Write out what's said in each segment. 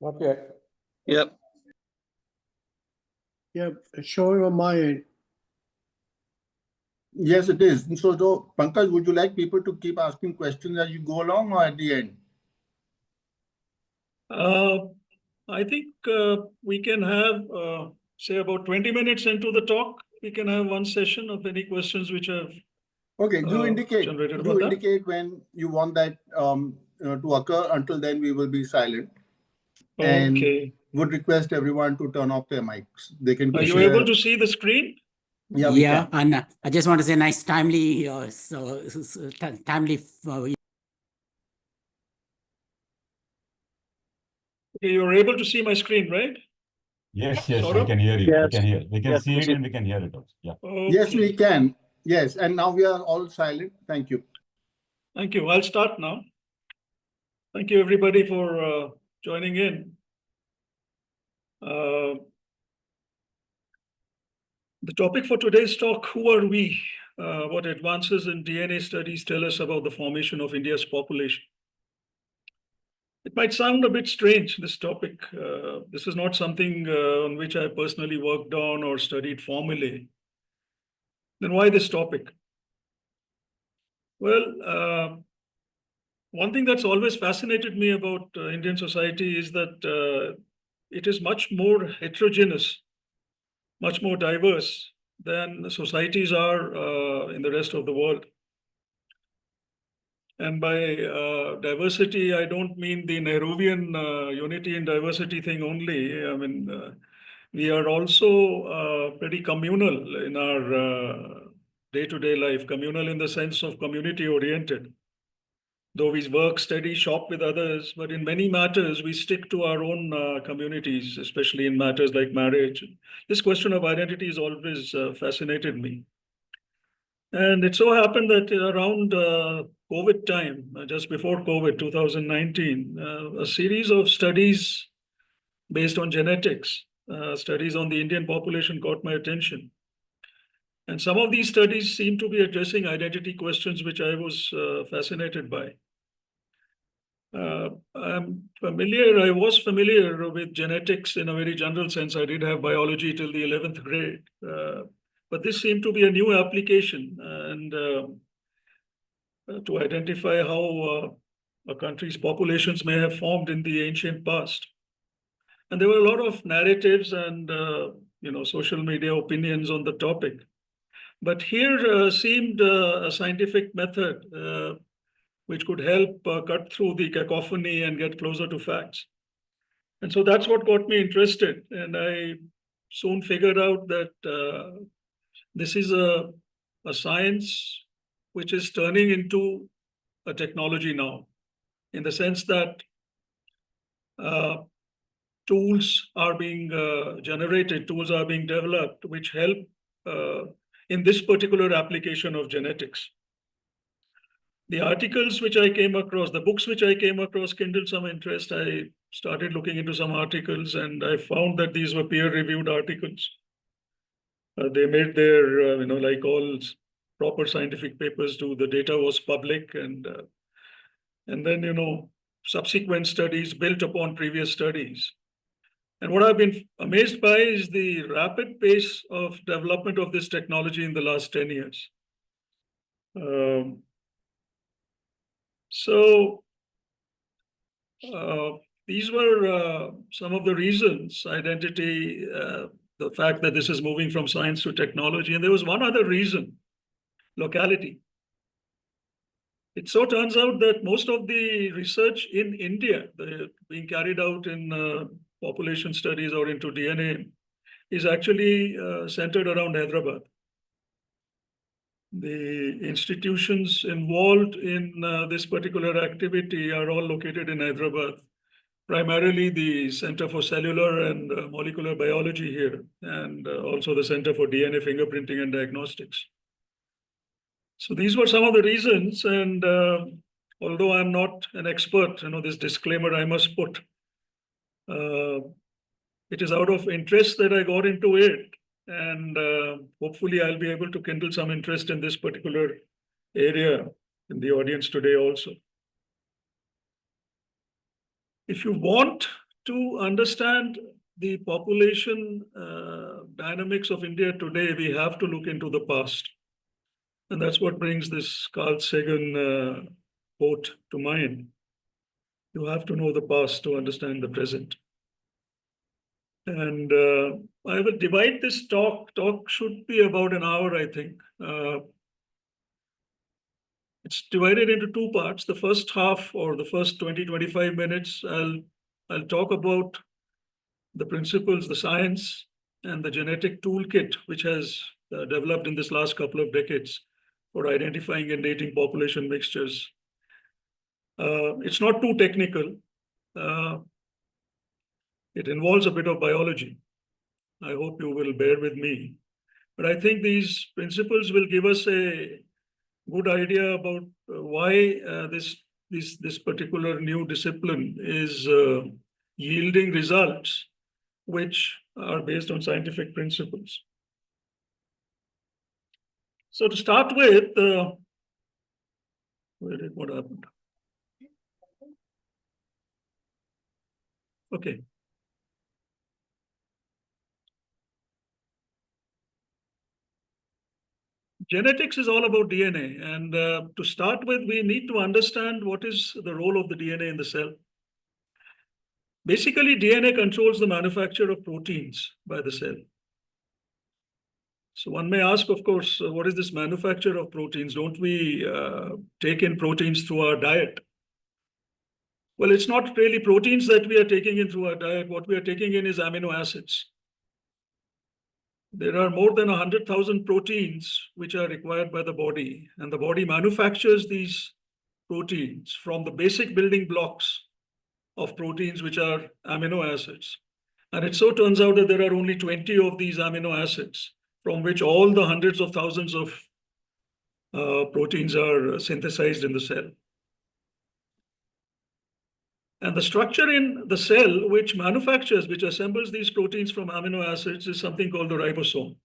Okay. Yep. Yeah, it's showing on my end. Yes, it is. So, Pankaj, would you like people to keep asking questions as you go along or at the end? I think we can have, say, about 20 minutes into the talk, we can have one session of any questions which have Okay, do indicate when you want that to occur. Until then, we will be silent. And Okay. would request everyone to turn off their mics. They can. Are you able to see the screen? Yeah, Yeah, and I just want to say nice, timely, timely. Okay, you're able to see my screen, right? Yes, Sort we of? can hear you. Yes. We can hear. We can Yes, see we it can. and we can hear it also. Yeah. Okay. Yes, we can. Yes, and now we are all silent. Thank you. Thank you. I'll start now. Thank you, everybody, for joining in. The topic for today's talk, who are we? What advances in DNA studies tell us about the formation of India's population? It might sound a bit strange, this topic. This is not something on which I personally worked on or studied formally. Then why this topic? Well, one thing that's always fascinated me about Indian society is that it is much more heterogeneous, much more diverse than societies are in the rest of the world. And by diversity, I don't mean the Nehruvian unity and diversity thing only. I mean, we are also pretty communal in our day-to-day life, communal in the sense of community-oriented. Though we work, study, shop with others, but in many matters, we stick to our own communities, especially in matters like marriage. This question of identity has always fascinated me. And it so happened that around COVID time, just before COVID, 2019, a series of studies based on genetics, studies on the Indian population caught my attention. And some of these studies seem to be addressing identity questions, which I was fascinated by. I was familiar with genetics in a very general sense. I did have biology till the 11th grade. But this seemed to be a new application and to identify how a country's populations may have formed in the ancient past. And there were a lot of narratives and social media opinions on the topic. But here seemed a scientific method which could help cut through the cacophony and get closer to facts. And so that's what got me interested. And I soon figured out that this is a science which is turning into a technology now, in the sense that tools are being generated, tools are being developed, which help in this particular application of genetics. The articles which I came across, the books which I came across kindled some interest. I started looking into some articles and I found that these were peer-reviewed articles. They made their, like all proper scientific papers do, the data was public and then, subsequent studies built upon previous studies. And what I've been amazed by is the rapid pace of development of this technology in the last 10 years. These were some of the reasons: identity, the fact that this is moving from science to technology. And there was one other reason: locality. It so turns out that most of the research in India being carried out in population studies or into DNA is actually centered around Hyderabad. The institutions involved in this particular activity are all located in Hyderabad, primarily the Center for Cellular and Molecular Biology here, and also the Center for DNA Fingerprinting and Diagnostics. So these were some of the reasons, and although I'm not an expert, this disclaimer I must put, it is out of interest that I got into it. And hopefully I'll be able to kindle some interest in this particular area in the audience today also. If you want to understand the population dynamics of India today, we have to look into the past. And that's what brings this Carl Sagan quote to mind. You have to know the past to understand the present. And I will divide this talk. Talk should be about an hour, I think. It's divided into two parts. The first half, or the first 20-25 minutes, I'll talk about the principles, the science, and the genetic toolkit, which has developed in this last couple of decades for identifying and dating population mixtures. It's not too technical. It involves a bit of biology. I hope you will bear with me. But I think these principles will give us a good idea about why this particular new discipline is yielding results which are based on scientific principles. So to start with, what happened? Okay. Genetics is all about DNA. And to start with, we need to understand what is the role of the DNA in the cell. Basically, DNA controls the manufacture of proteins by the cell. So one may ask, of course, what is this manufacture of proteins? Don't we take in proteins through our diet? Well, it's not really proteins that we are taking in through our diet. What we are taking in is amino acids. There are more than 100,000 proteins which are required by the body, and the body manufactures these proteins from the basic building blocks of proteins, which are amino acids. And it so turns out that there are only 20 of these amino acids, from which all the hundreds of thousands of proteins are synthesized in the cell. And the structure in the cell which assembles these proteins from amino acids is something called the ribosome.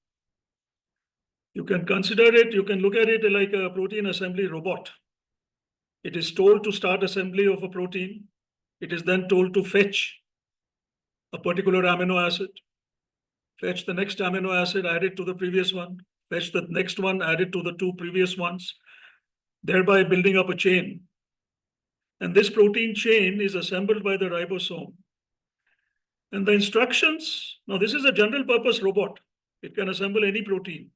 You can look at it like a protein assembly robot. It is told to start assembly of a protein. It is then told to fetch a particular amino acid, fetch the next amino acid, add it to the previous one, fetch the next one, add it to the two previous ones, thereby building up a chain. And this protein chain is assembled by the ribosome. And the instructions, now this is a general purpose robot. It can assemble any protein.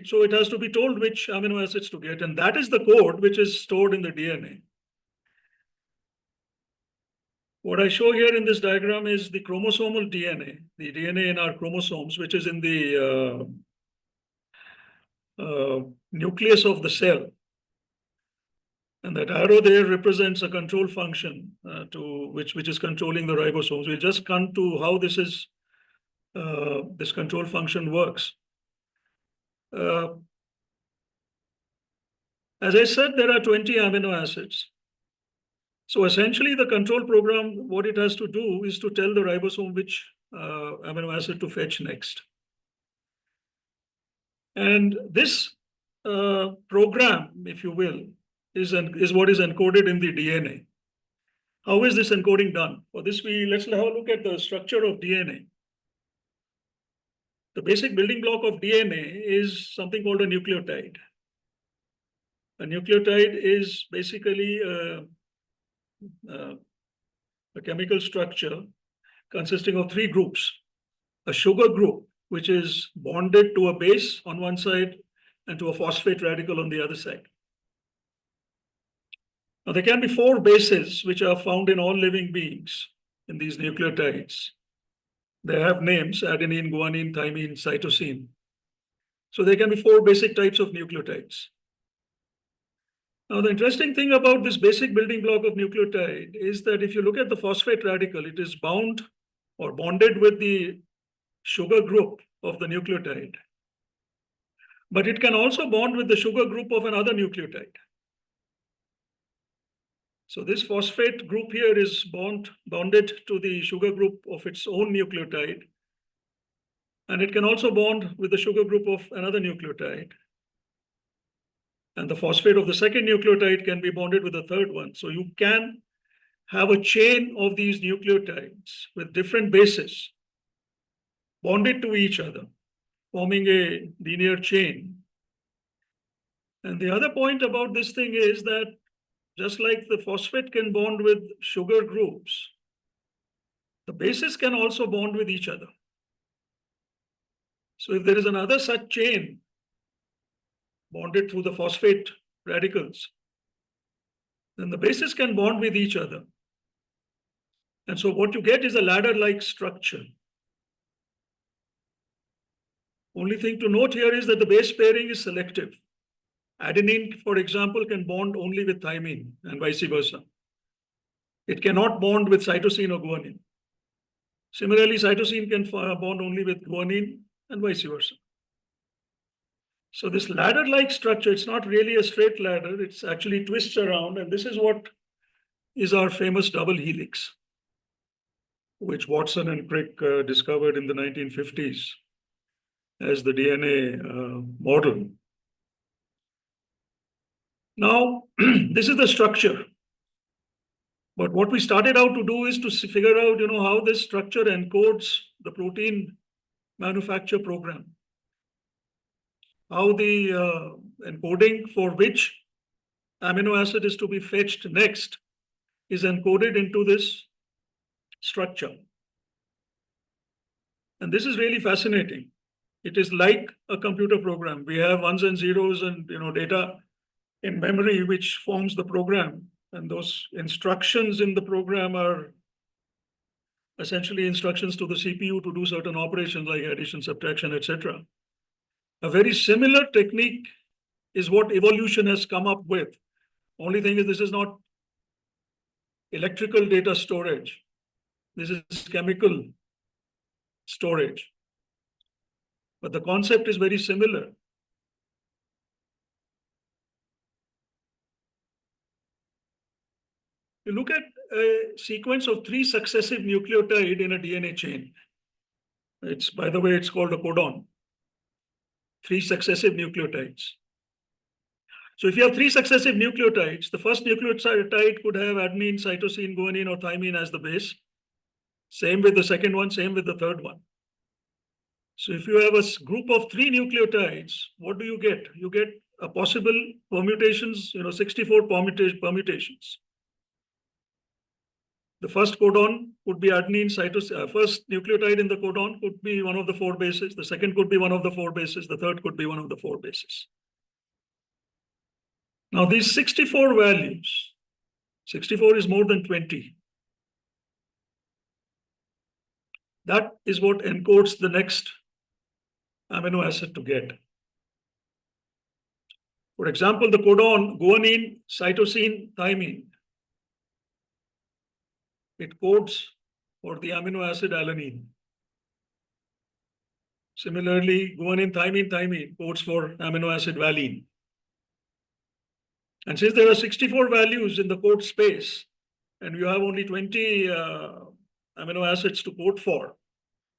So it has to be told which amino acids to get. And that is the code which is stored in the DNA. What I show here in this diagram is the chromosomal DNA, the DNA in our chromosomes, which is in the nucleus of the cell. And that arrow there represents a control function which is controlling the ribosomes. We'll just come to how this control function works. As I said, there are 20 amino acids. So essentially, the control program, what it has to do is to tell the ribosome which amino acid to fetch next. And this program, if you will, is what is encoded in the DNA. How is this encoding done? For this, let's have a look at the structure of DNA. The basic building block of DNA is something called a nucleotide. A nucleotide is basically a chemical structure consisting of three groups. A sugar group, which is bonded to a base on one side and to a phosphate radical on the other side. Now, there can be four bases which are found in all living beings in these nucleotides. They have names: adenine, guanine, thymine, cytosine. So there can be four basic types of nucleotides. Now, the interesting thing about this basic building block of nucleotide is that if you look at the phosphate radical, it is bound or bonded with the sugar group of the nucleotide. But it can also bond with the sugar group of another nucleotide. So this phosphate group here is bonded to the sugar group of its own nucleotide. And it can also bond with the sugar group of another nucleotide. And the phosphate of the second nucleotide can be bonded with the third one. So you can have a chain of these nucleotides with different bases bonded to each other, forming a linear chain. And the other point about this thing is that just like the phosphate can bond with sugar groups, the bases can also bond with each other. So if there is another such chain bonded through the phosphate radicals, then the bases can bond with each other. And so what you get is a ladder-like structure. Only thing to note here is that the base pairing is selective. Adenine, for example, can bond only with thymine and vice versa. It cannot bond with cytosine or guanine. Similarly, cytosine can bond only with guanine and vice versa. So this ladder-like structure, it's not really a straight ladder, it's actually twists around, and this is what is our famous double helix, which Watson and Crick discovered in the 1950s as the DNA model. Now, this is the structure. But what we started out to do is to figure out, how this structure encodes the protein manufacture program. How the encoding for which amino acid is to be fetched next is encoded into this structure. And this is really fascinating. It is like a computer program. We have ones and zeros and data in memory which forms the program. And those instructions in the program are essentially instructions to the CPU to do certain operations like addition, subtraction, etc. A very similar technique is what evolution has come up with. Only thing is this is not electrical data storage. This is chemical storage. But the concept is very similar. You look at a sequence of 3 successive nucleotides in a DNA chain. By the way, it's called a codon. 3 successive nucleotides. So if you have 3 successive nucleotides, the first nucleotide could have adenine, cytosine, guanine, or thymine as the base. Same with the second one, same with the third one. So if you have a group of 3 nucleotides, what do you get? You get a possible permutations, 64 permutations. The first codon could be adenine, cytosine. First nucleotide in the codon could be one of the 4 bases. The second could be one of the 4 bases. The third could be one of the 4 bases. Now these 64 values, 64 is more than 20. That is what encodes the next amino acid to get. For example, the codon guanine, cytosine, thymine. It codes for the amino acid alanine. Similarly, guanine, thymine codes for amino acid valine. And since there are 64 values in the code space, and you have only 20 amino acids to code for,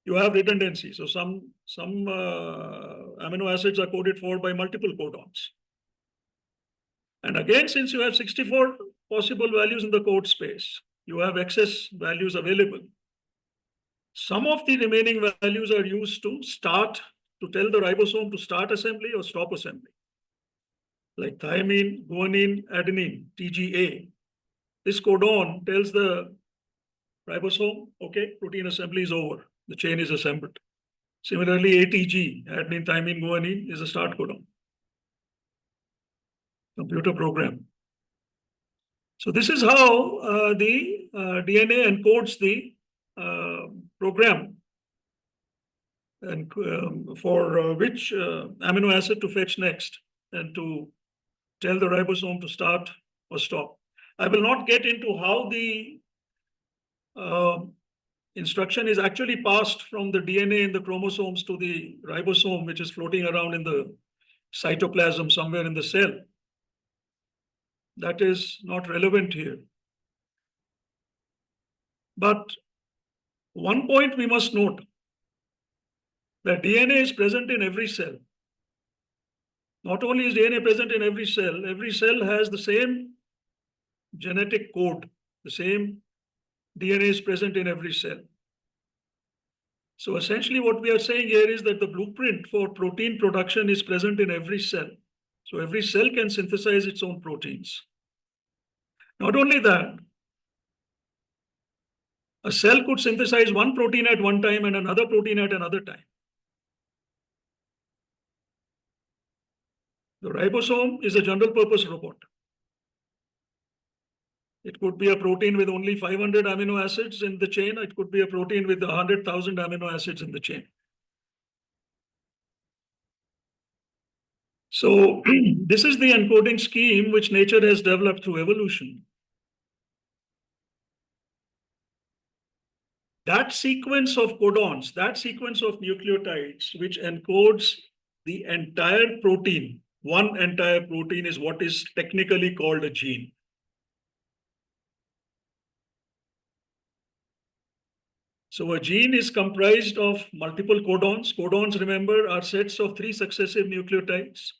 you have redundancy. So some amino acids are coded for by multiple codons. And again, since you have 64 possible values in the code space, you have excess values available. Some of the remaining values are used to tell the ribosome to start assembly or stop assembly. Like thymine, guanine, adenine, TGA. This codon tells the ribosome, okay, protein assembly is over. The chain is assembled. Similarly, ATG, adenine, thymine, guanine, is a start codon. Computer program. So this is how the DNA encodes the program and for which amino acid to fetch next and to tell the ribosome to start or stop. I will not get into how the instruction is actually passed from the DNA in the chromosomes to the ribosome, which is floating around in the cytoplasm somewhere in the cell. That is not relevant here. But one point we must note, that DNA is present in every cell. Not only is DNA present in every cell has the same genetic code The same DNA is present in every cell. So essentially what we are saying here is that the blueprint for protein production is present in every cell. So every cell can synthesize its own proteins. Not only that, a cell could synthesize one protein at one time and another protein at another time. The ribosome is a general purpose robot. It could be a protein with only 500 amino acids in the chain. It could be a protein with 100,000 amino acids in the chain. So this is the encoding scheme which nature has developed through evolution. That sequence of codons, that sequence of nucleotides, which encodes the entire protein, one entire protein, is what is technically called a gene. So a gene is comprised of multiple codons. Codons, remember, are sets of 3 successive nucleotides.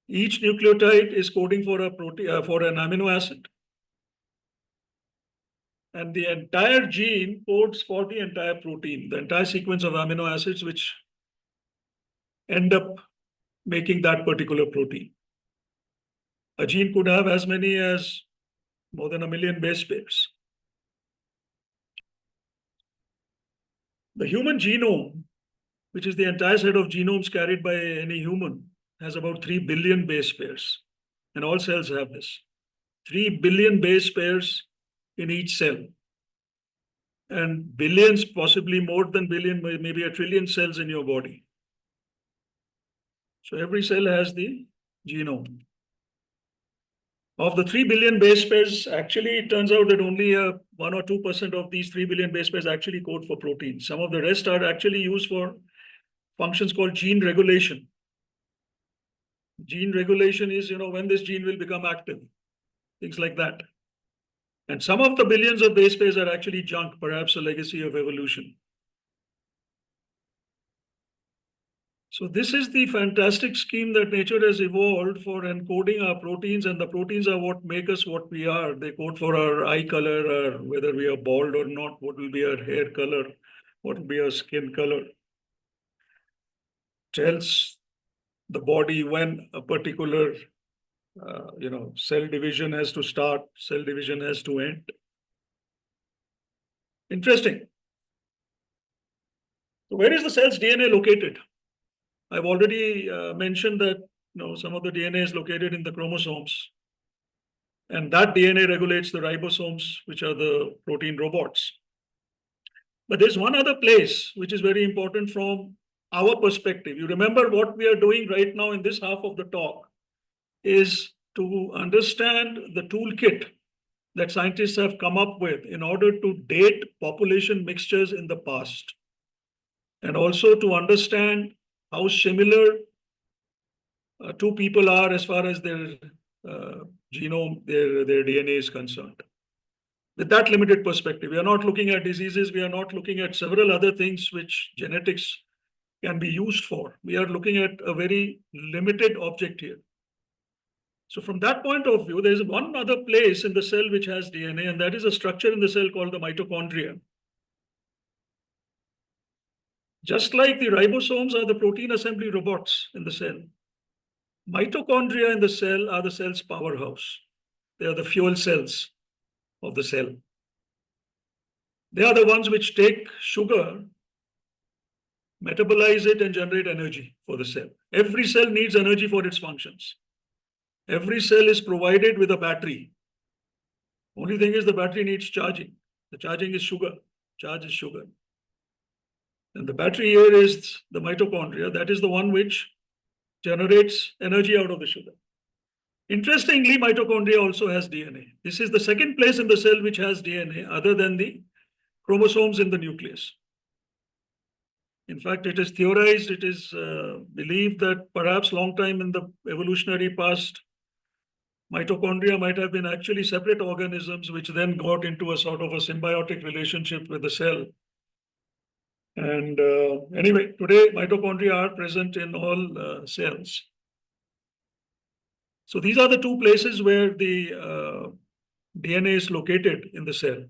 Each nucleotide is coding for a protein, for an amino acid. And the entire gene codes for the entire protein, the entire sequence of amino acids which end up making that particular protein. A gene could have as many as more than 1 million base pairs. The human genome, which is the entire set of genomes carried by any human, has about 3 billion base pairs. And all cells have this. 3 billion base pairs in each cell. And billions, possibly more than billion, maybe 1 trillion cells in your body. So every cell has the genome. Of the 3 billion base pairs, actually, it turns out that only 1 or 2% of these 3 billion base pairs actually code for proteins. Some of the rest are actually used for functions called gene regulation. Gene regulation is, when this gene will become active, things like that. And some of the billions of base pairs are actually junk, perhaps a legacy of evolution. So this is the fantastic scheme that nature has evolved for encoding our proteins, and the proteins are what make us what we are. They code for our eye color, or whether we are bald or not, what will be our hair color, what will be our skin color. Tells the body when a particular cell division has to start, cell division has to end. Interesting. So where is the cell's DNA located? I've already mentioned that some of the DNA is located in the chromosomes. And that DNA regulates the ribosomes, which are the protein robots. But there's one other place which is very important from our perspective. You remember what we are doing right now in this half of the talk is to understand the toolkit that scientists have come up with in order to date population mixtures in the past. And also to understand how similar two people are as far as their genome, their DNA is concerned. With that limited perspective, we are not looking at diseases, we are not looking at several other things which genetics can be used for. We are looking at a very limited object here. So from that point of view, there is one other place in the cell which has DNA, and that is a structure in the cell called the mitochondria. Just like the ribosomes are the protein assembly robots in the cell, mitochondria in the cell are the cell's powerhouse. They are the fuel cells of the cell. They are the ones which take sugar, metabolize it, and generate energy for the cell. Every cell needs energy for its functions. Every cell is provided with a battery. Only thing is the battery needs charging. The charging is sugar. Charge is sugar. And the battery here is the mitochondria. That is the one which generates energy out of the sugar. Interestingly, mitochondria also has DNA. This is the second place in the cell which has DNA other than the chromosomes in the nucleus. In fact, it is theorized, it is believed that perhaps long time in the evolutionary past, mitochondria might have been actually separate organisms which then got into a sort of a symbiotic relationship with the cell. And anyway, today mitochondria are present in all cells. So these are the two places where the DNA is located in the cell.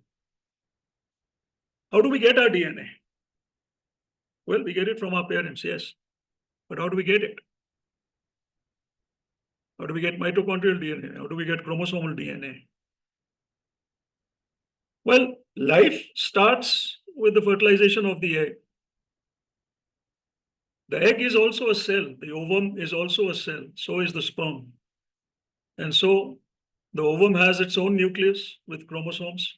How do we get our DNA? Well, we get it from our parents, yes. But how do we get it? How do we get mitochondrial DNA? How do we get chromosomal DNA? Well, life starts with the fertilization of the egg. The egg is also a cell. The ovum is also a cell. So is the sperm. And so the ovum has its own nucleus with chromosomes.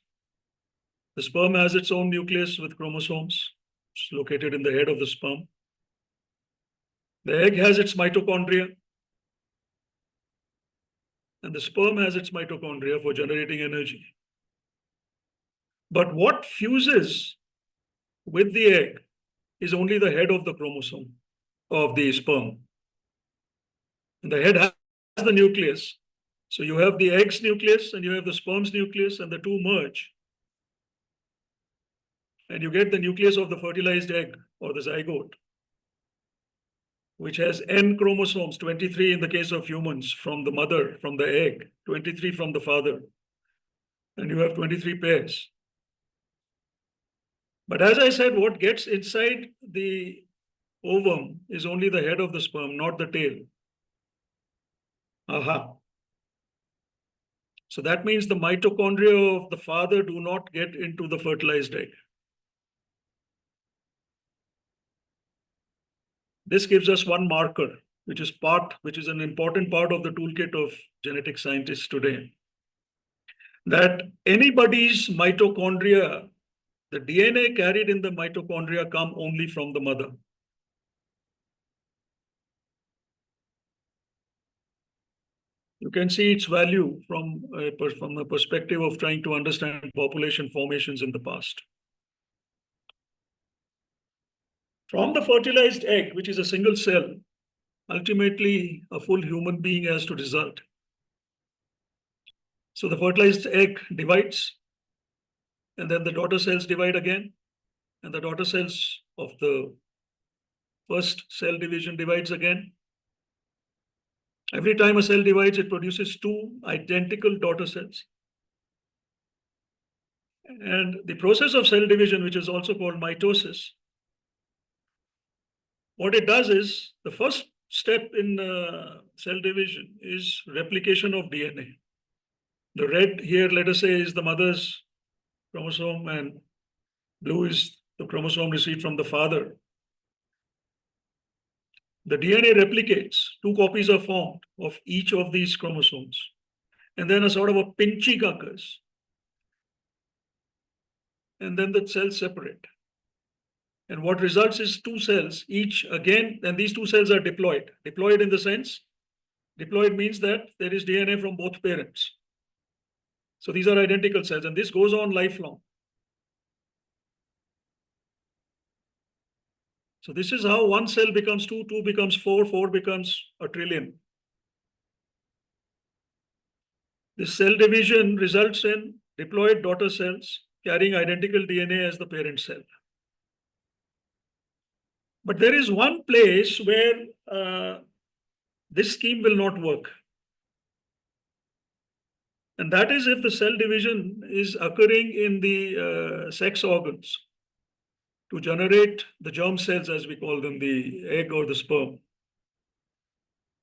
The sperm has its own nucleus with chromosomes. It's located in the head of the sperm. The egg has its mitochondria. And the sperm has its mitochondria for generating energy. But what fuses with the egg is only the head of the chromosome of the sperm. And the head has the nucleus. So you have the egg's nucleus and you have the sperm's nucleus, and the two merge. And you get the nucleus of the fertilized egg or the zygote, which has N chromosomes, 23 in the case of humans from the mother, from the egg, 23 from the father. And you have 23 pairs. But as I said, what gets inside the ovum is only the head of the sperm, not the tail. Aha. So that means the mitochondria of the father do not get into the fertilized egg. This gives us one marker, which is an important part of the toolkit of genetic scientists today. That anybody's mitochondria, the DNA carried in the mitochondria, come only from the mother. You can see its value from a perspective of trying to understand population formations in the past. From the fertilized egg, which is a single cell, ultimately a full human being has to result. So the fertilized egg divides, and then the daughter cells divide again, and the daughter cells of the first cell division divides again. Every time a cell divides, it produces two identical daughter cells. And the process of cell division, which is also called mitosis, what it does is, the first step in cell division is replication of DNA. The red here, let us say, is the mother's chromosome, and blue is the chromosome received from the father. The DNA replicates, two copies are formed of each of these chromosomes. And then a sort of a pinching occurs. And then the cells separate. And what results is two cells, each again, and these two cells are diploid. Diploid in the sense, diploid means that there is DNA from both parents. So these are identical cells, and this goes on lifelong. So this is how one cell becomes two, two becomes four, four becomes a trillion. This cell division results in diploid daughter cells carrying identical DNA as the parent cell. But there is one place where this scheme will not work. And that is if the cell division is occurring in the sex organs to generate the germ cells, as we call them, the egg or the sperm.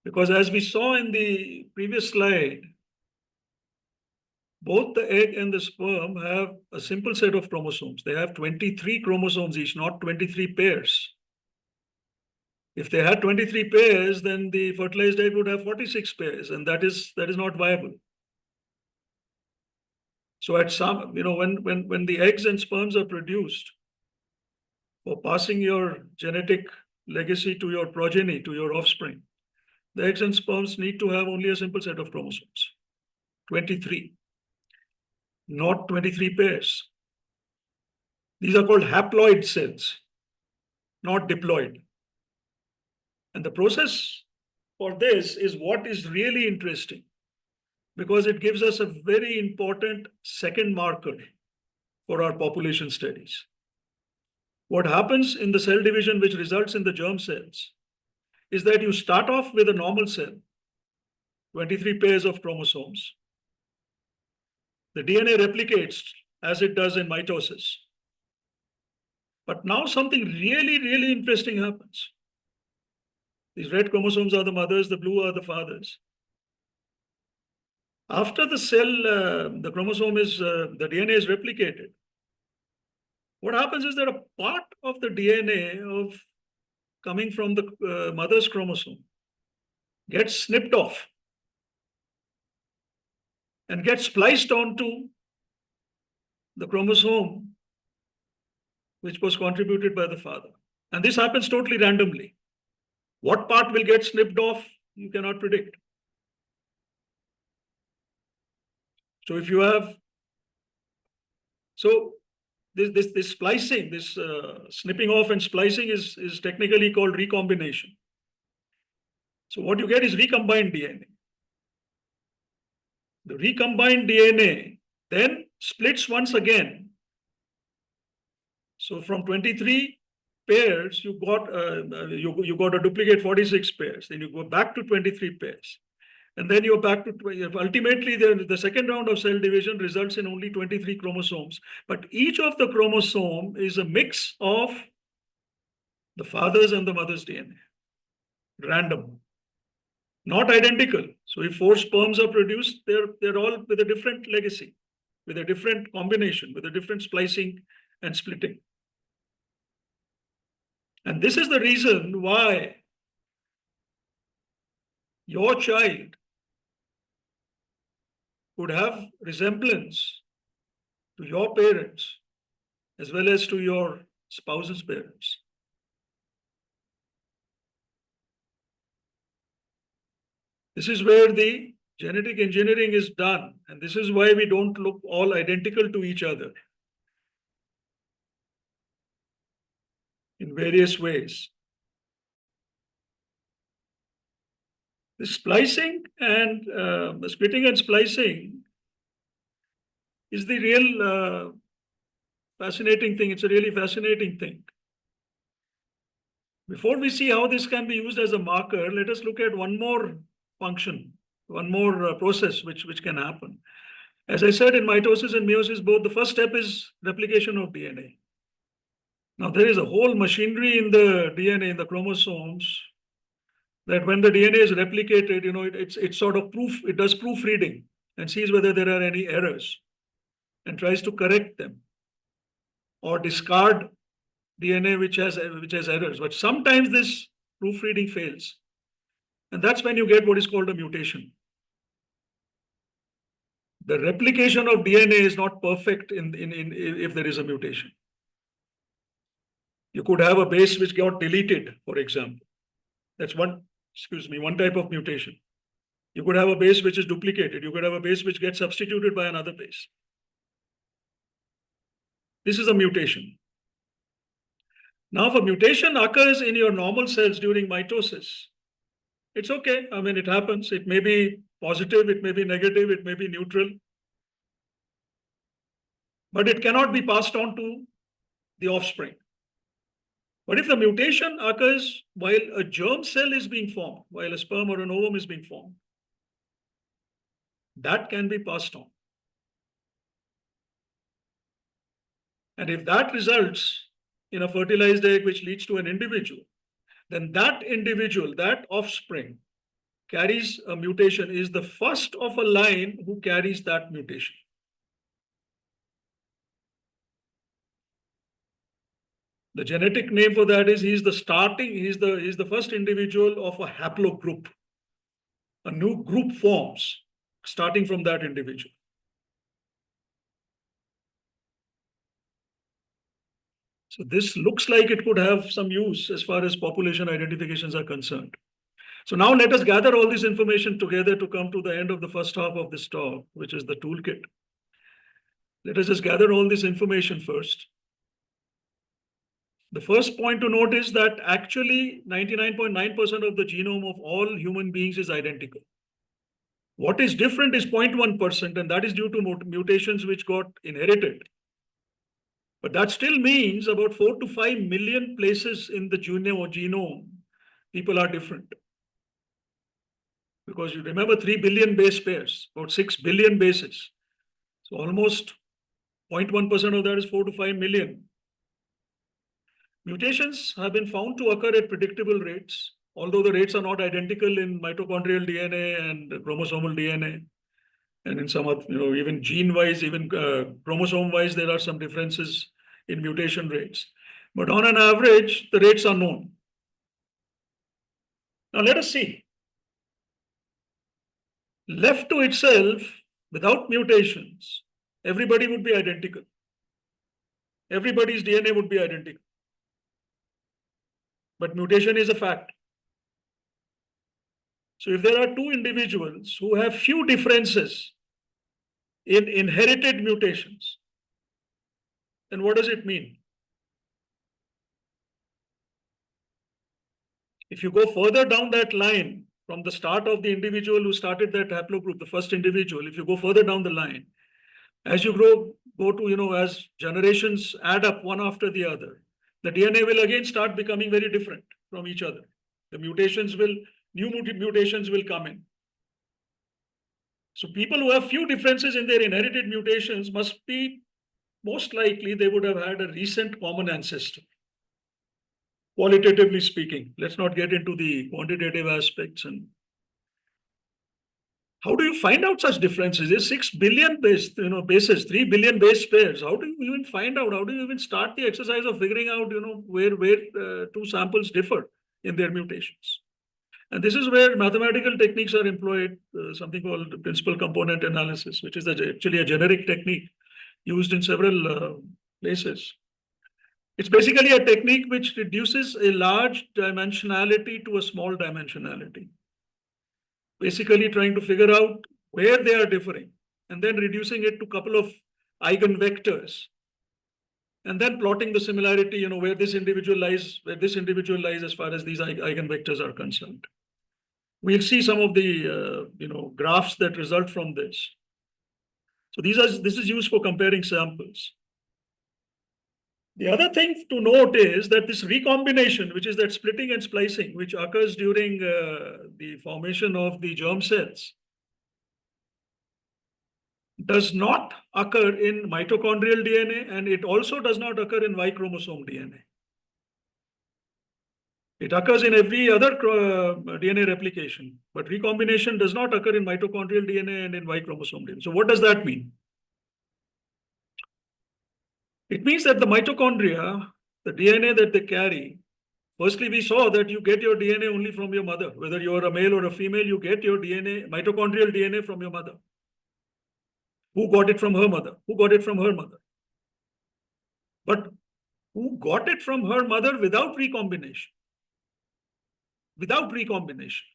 Because as we saw in the previous slide, both the egg and the sperm have a simple set of chromosomes. They have 23 chromosomes each, not 23 pairs. If they had 23 pairs, then the fertilized egg would have 46 pairs, and that is not viable. So at some, when the eggs and sperms are produced for passing your genetic legacy to your progeny, to your offspring, the eggs and sperms need to have only a simple set of chromosomes, 23, not 23 pairs. These are called haploid cells, not diploid. And the process for this is what is really interesting, because it gives us a very important second marker for our population studies. What happens in the cell division, which results in the germ cells, is that you start off with a normal cell. 23 pairs of chromosomes. The DNA replicates as it does in mitosis. But now something really, really interesting happens. These red chromosomes are the mothers, the blue are the fathers. After the cell, the chromosome is, the DNA is replicated. What happens is that a part of the DNA of coming from the mother's chromosome gets snipped off and gets spliced onto the chromosome which was contributed by the father. And this happens totally randomly. What part will get snipped off, you cannot predict. So if you have, so this splicing, this snipping off and splicing is technically called recombination. So what you get is recombined DNA. The recombined DNA then splits once again. So from 23 pairs, you got a duplicate 46 pairs. Then you go back to 23 pairs. And then you're back to, ultimately the second round of cell division results in only 23 chromosomes. But each of the chromosome is a mix of the father's and the mother's DNA. Random. Not identical. So if 4 sperms are produced, they're all with a different legacy, with a different combination, with a different splicing and splitting. And this is the reason why your child would have resemblance to your parents as well as to your spouse's parents. This is where the genetic engineering is done, and this is why we don't look all identical to each other in various ways. The splicing and the splitting and splicing is the real fascinating thing. It's a really fascinating thing. Before we see how this can be used as a marker, let us look at one more function, one more process which can happen. As I said, in mitosis and meiosis both, the first step is replication of DNA. Now there is a whole machinery in the DNA, in the chromosomes, that when the DNA is replicated, it's sort of it does proofreading and sees whether there are any errors and tries to correct them or discard DNA which has errors. But sometimes this proofreading fails. And that's when you get what is called a mutation. The replication of DNA is not perfect if there is a mutation. You could have a base which got deleted, for example. That's one type of mutation. You could have a base which is duplicated. You could have a base which gets substituted by another base. This is a mutation. Now, if a mutation occurs in your normal cells during mitosis, it's okay. I mean, it happens. It may be positive, it may be negative, it may be neutral. But it cannot be passed on to the offspring. But if the mutation occurs while a germ cell is being formed, while a sperm or an ovum is being formed, that can be passed on. And if that results in a fertilized egg which leads to an individual, then that individual, that offspring, carries a mutation, is the first of a line who carries that mutation. The genetic name for that is he's the first individual of a haplogroup. A new group forms starting from that individual. So this looks like it could have some use as far as population identifications are concerned. So now let us gather all this information together to come to the end of the first half of this talk, which is the toolkit. Let us just gather all this information first. The first point to note is that actually 99.9% of the genome of all human beings is identical. What is different is 0.1%, and that is due to mutations which got inherited. But that still means about 4 to 5 million places in the genome people are different. because you remember 3 billion base pairs, about 6 billion bases. So almost 0.1% of that is 4 to 5 million. Mutations have been found to occur at predictable rates, although the rates are not identical in mitochondrial DNA and chromosomal DNA. And in some, even gene-wise, even chromosome-wise, there are some differences in mutation rates. But on an average, the rates are known. Now let us see. Left to itself, without mutations, everybody would be identical. Everybody's DNA would be identical. But mutation is a fact. So if there are two individuals who have few differences in inherited mutations, then what does it mean? If you go further down that line, from the start of the individual who started that haplogroup, the first individual, if you go further down the line, as you go to, as generations add up one after the other, the DNA will again start becoming very different from each other. The new mutations will come in. So people who have few differences in their inherited mutations must be, most likely, they would have had a recent common ancestor. Qualitatively speaking, let's not get into the quantitative aspects. And how do you find out such differences? There's 6 billion bases, 3 billion base pairs. How do you even find out? How do you even start the exercise of figuring out, where two samples differ in their mutations? And this is where mathematical techniques are employed, something called principal component analysis, which is actually a generic technique used in several places. It's basically a technique which reduces a large dimensionality to a small dimensionality. Basically trying to figure out where they are differing and then reducing it to a couple of eigenvectors and then plotting the similarity, where this individual lies as far as these eigenvectors are concerned. We'll see some of the graphs that result from this. So this is used for comparing samples. The other thing to note is that this recombination, which is that splitting and splicing, which occurs during the formation of the germ cells, does not occur in mitochondrial DNA, and it also does not occur in Y chromosome DNA. It occurs in every other DNA replication, but recombination does not occur in mitochondrial DNA and in Y chromosome DNA. So what does that mean? It means that the mitochondria, the DNA that they carry, firstly, we saw that you get your DNA only from your mother. Whether you are a male or a female, you get your DNA, mitochondrial DNA from your mother. Who got it from her mother? Who got it from her mother? But who got it from her mother without recombination? Without recombination.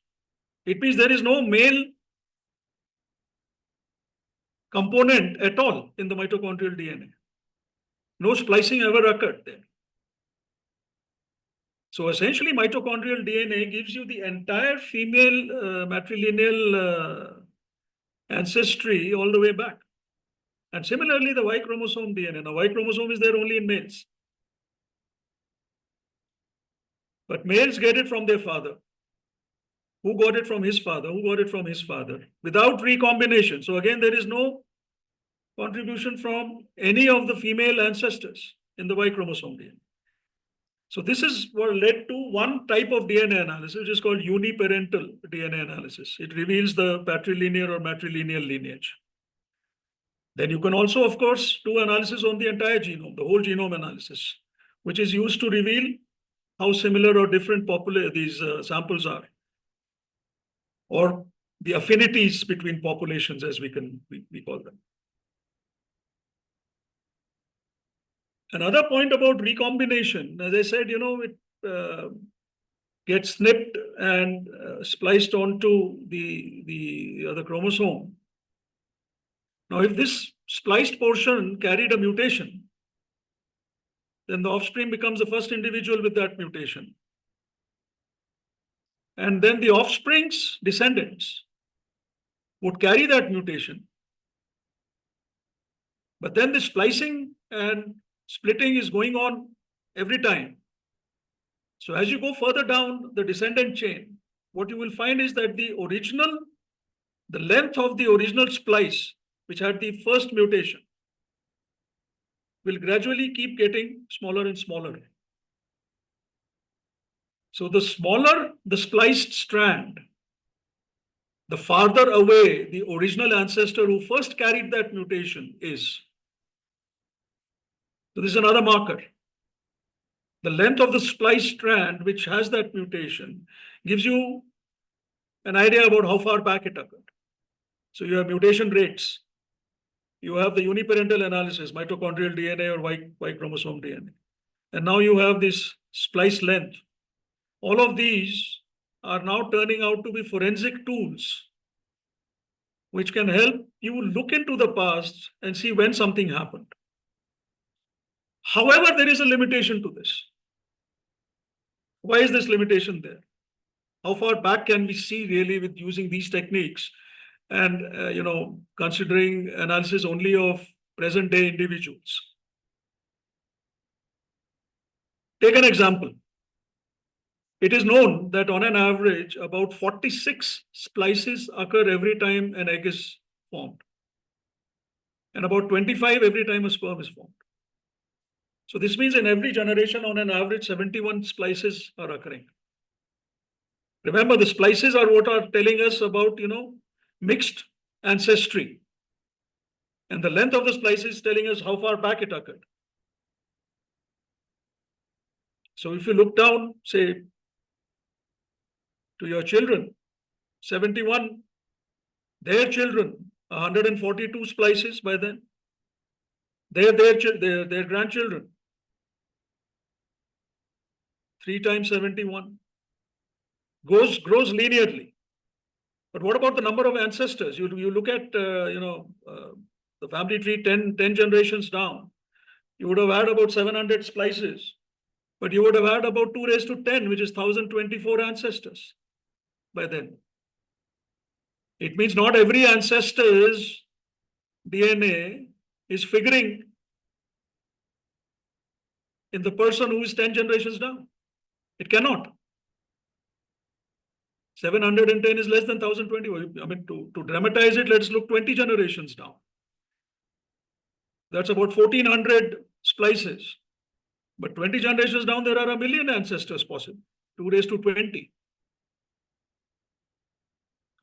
It means there is no male component at all in the mitochondrial DNA. No splicing ever occurred there. So essentially, mitochondrial DNA gives you the entire female matrilineal ancestry all the way back. And similarly, the Y chromosome DNA. Now, Y chromosome is there only in males. But males get it from their father. Who got it from his father? Who got it from his father? Without recombination. So again, there is no contribution from any of the female ancestors in the Y chromosome DNA. So this is what led to one type of DNA analysis, which is called uniparental DNA analysis. It reveals the patrilineal or matrilineal lineage. Then you can also, of course, do analysis on the entire genome, the whole genome analysis, which is used to reveal how similar or different these samples are, or the affinities between populations, as we call them. Another point about recombination, as I said, it gets snipped and spliced onto the other chromosome. Now, if this spliced portion carried a mutation, then the offspring becomes the first individual with that mutation. And then the offspring's descendants would carry that mutation. But then the splicing and splitting is going on every time. So as you go further down the descendant chain, what you will find is that the original the length of the original splice, which had the first mutation, will gradually keep getting smaller and smaller. So the smaller the spliced strand, the farther away the original ancestor who first carried that mutation is. So this is another marker. The length of the spliced strand, which has that mutation, gives you an idea about how far back it occurred. So you have mutation rates. You have the uniparental analysis, mitochondrial DNA or Y chromosome DNA. And now you have this splice length. All of these are now turning out to be forensic tools which can help you look into the past and see when something happened. However, there is a limitation to this. Why is this limitation there? How far back can we see really with using these techniques and considering analysis only of present day individuals? Take an example. It is known that on an average, about 46 splices occur every time an egg is formed, and about 25 every time a sperm is formed. So this means in every generation, on an average, 71 splices are occurring. Remember, the splices are what are telling us about, mixed ancestry. And the length of the splice is telling us how far back it occurred. So if you look down, say, to your children, 71, their children, 142 splices by then. Their grandchildren, 3 times 71, grows linearly. But what about the number of ancestors? You look at, the family tree 10 generations down, you would have had about 700 splices, but you would have had about 2 raised to 10, which is 1024 ancestors by then. It means not every ancestor's DNA is figuring in the person who is 10 generations down. It cannot. 710 is less than 1020. I mean, to dramatize it, let's look 20 generations down. That's about 1400 splices. But 20 generations down, there are 1 million ancestors possible, 2 raised to 20.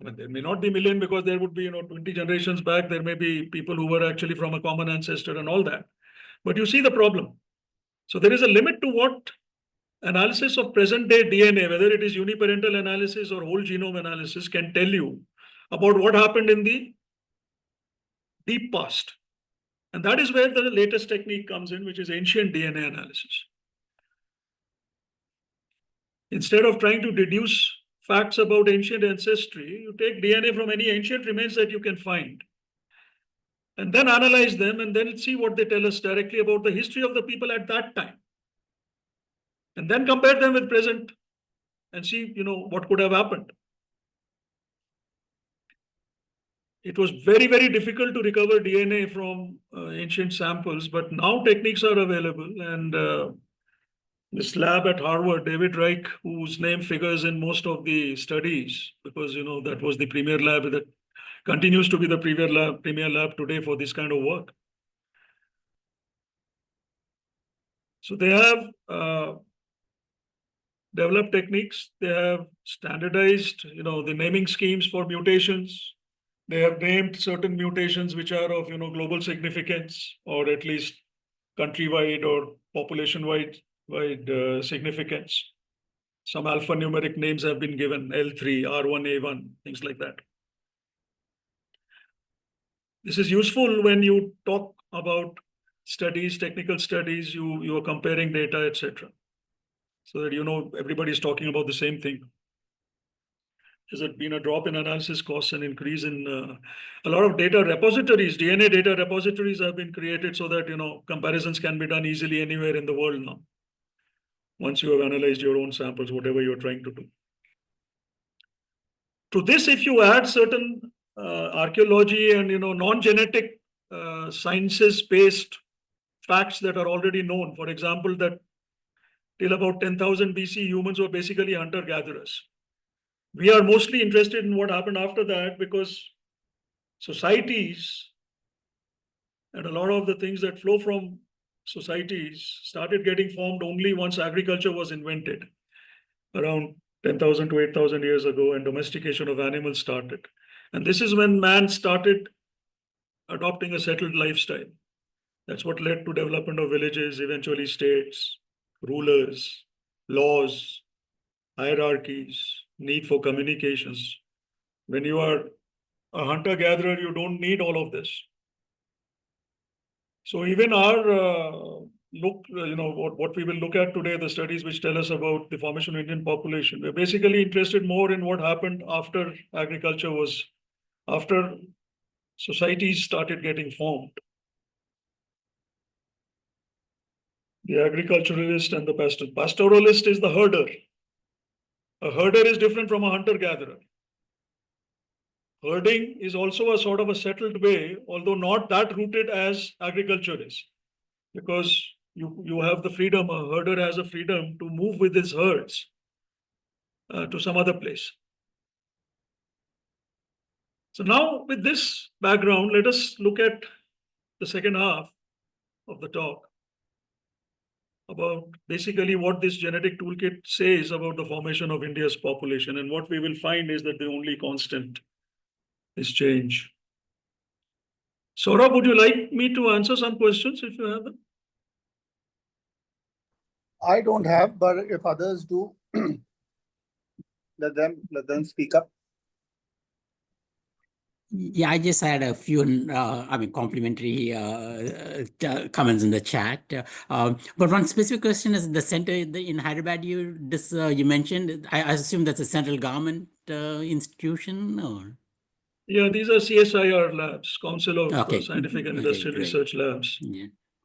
I mean, there may not be million because there would be, 20 generations back, there may be people who were actually from a common ancestor and all that. But you see the problem. So there is a limit to what analysis of present day DNA, whether it is uniparental analysis or whole genome analysis, can tell you about what happened in the deep past. And that is where the latest technique comes in, which is ancient DNA analysis. Instead of trying to deduce facts about ancient ancestry, you take DNA from any ancient remains that you can find and then analyze them and then see what they tell us directly about the history of the people at that time. And then compare them with present and see, what could have happened. It was very, very difficult to recover DNA from ancient samples, but now techniques are available. And this lab at Harvard, David Reich, whose name figures in most of the studies, because, that was the premier lab that continues to be the premier lab today for this kind of work. So they have developed techniques. They have standardized, the naming schemes for mutations. They have named certain mutations which are of, global significance, or at least countrywide or population-wide significance. Some alphanumeric names have been given, L3, R1, A1, things like that. This is useful when you talk about studies, technical studies, you are comparing data, etc. So that everybody's talking about the same thing. There's been a drop in analysis costs and increase in a lot of data repositories, DNA data repositories have been created so that, comparisons can be done easily anywhere in the world now. Once you have analyzed your own samples, whatever you're trying to do. To this, if you add certain archaeology and, non-genetic sciences-based facts that are already known, for example, that till about 10,000 BC, humans were basically hunter-gatherers. We are mostly interested in what happened after that because societies and a lot of the things that flow from societies started getting formed only once agriculture was invented, around 10,000 to 8,000 years ago, and domestication of animals started. And this is when man started adopting a settled lifestyle. That's what led to development of villages, eventually states, rulers, laws, hierarchies, need for communications. When you are a hunter-gatherer, you don't need all of this. So even our what we will look at today, the studies which tell us about the formation of Indian population, we're basically interested more in what happened after after societies started getting formed. The agriculturalist and the pastoralist is the herder. A herder is different from a hunter-gatherer. Herding is also a sort of a settled way, although not that rooted as agriculture is, because you have the freedom, a herder has a freedom to move with his herds to some other place. So now with this background, let us look at the second half of the talk about basically what this genetic toolkit says about the formation of India's population. And what we will find is that the only constant is change. Saurabh, would you like me to answer some questions if you have them? I don't have, but if others do, let them speak up. Yeah, I just had a few, complimentary comments in the chat. But one specific question is the center in Hyderabad you mentioned. I assume that's a central government institution, or? Yeah, these are CSIR labs, Council of Scientific and Industrial great. Research Labs.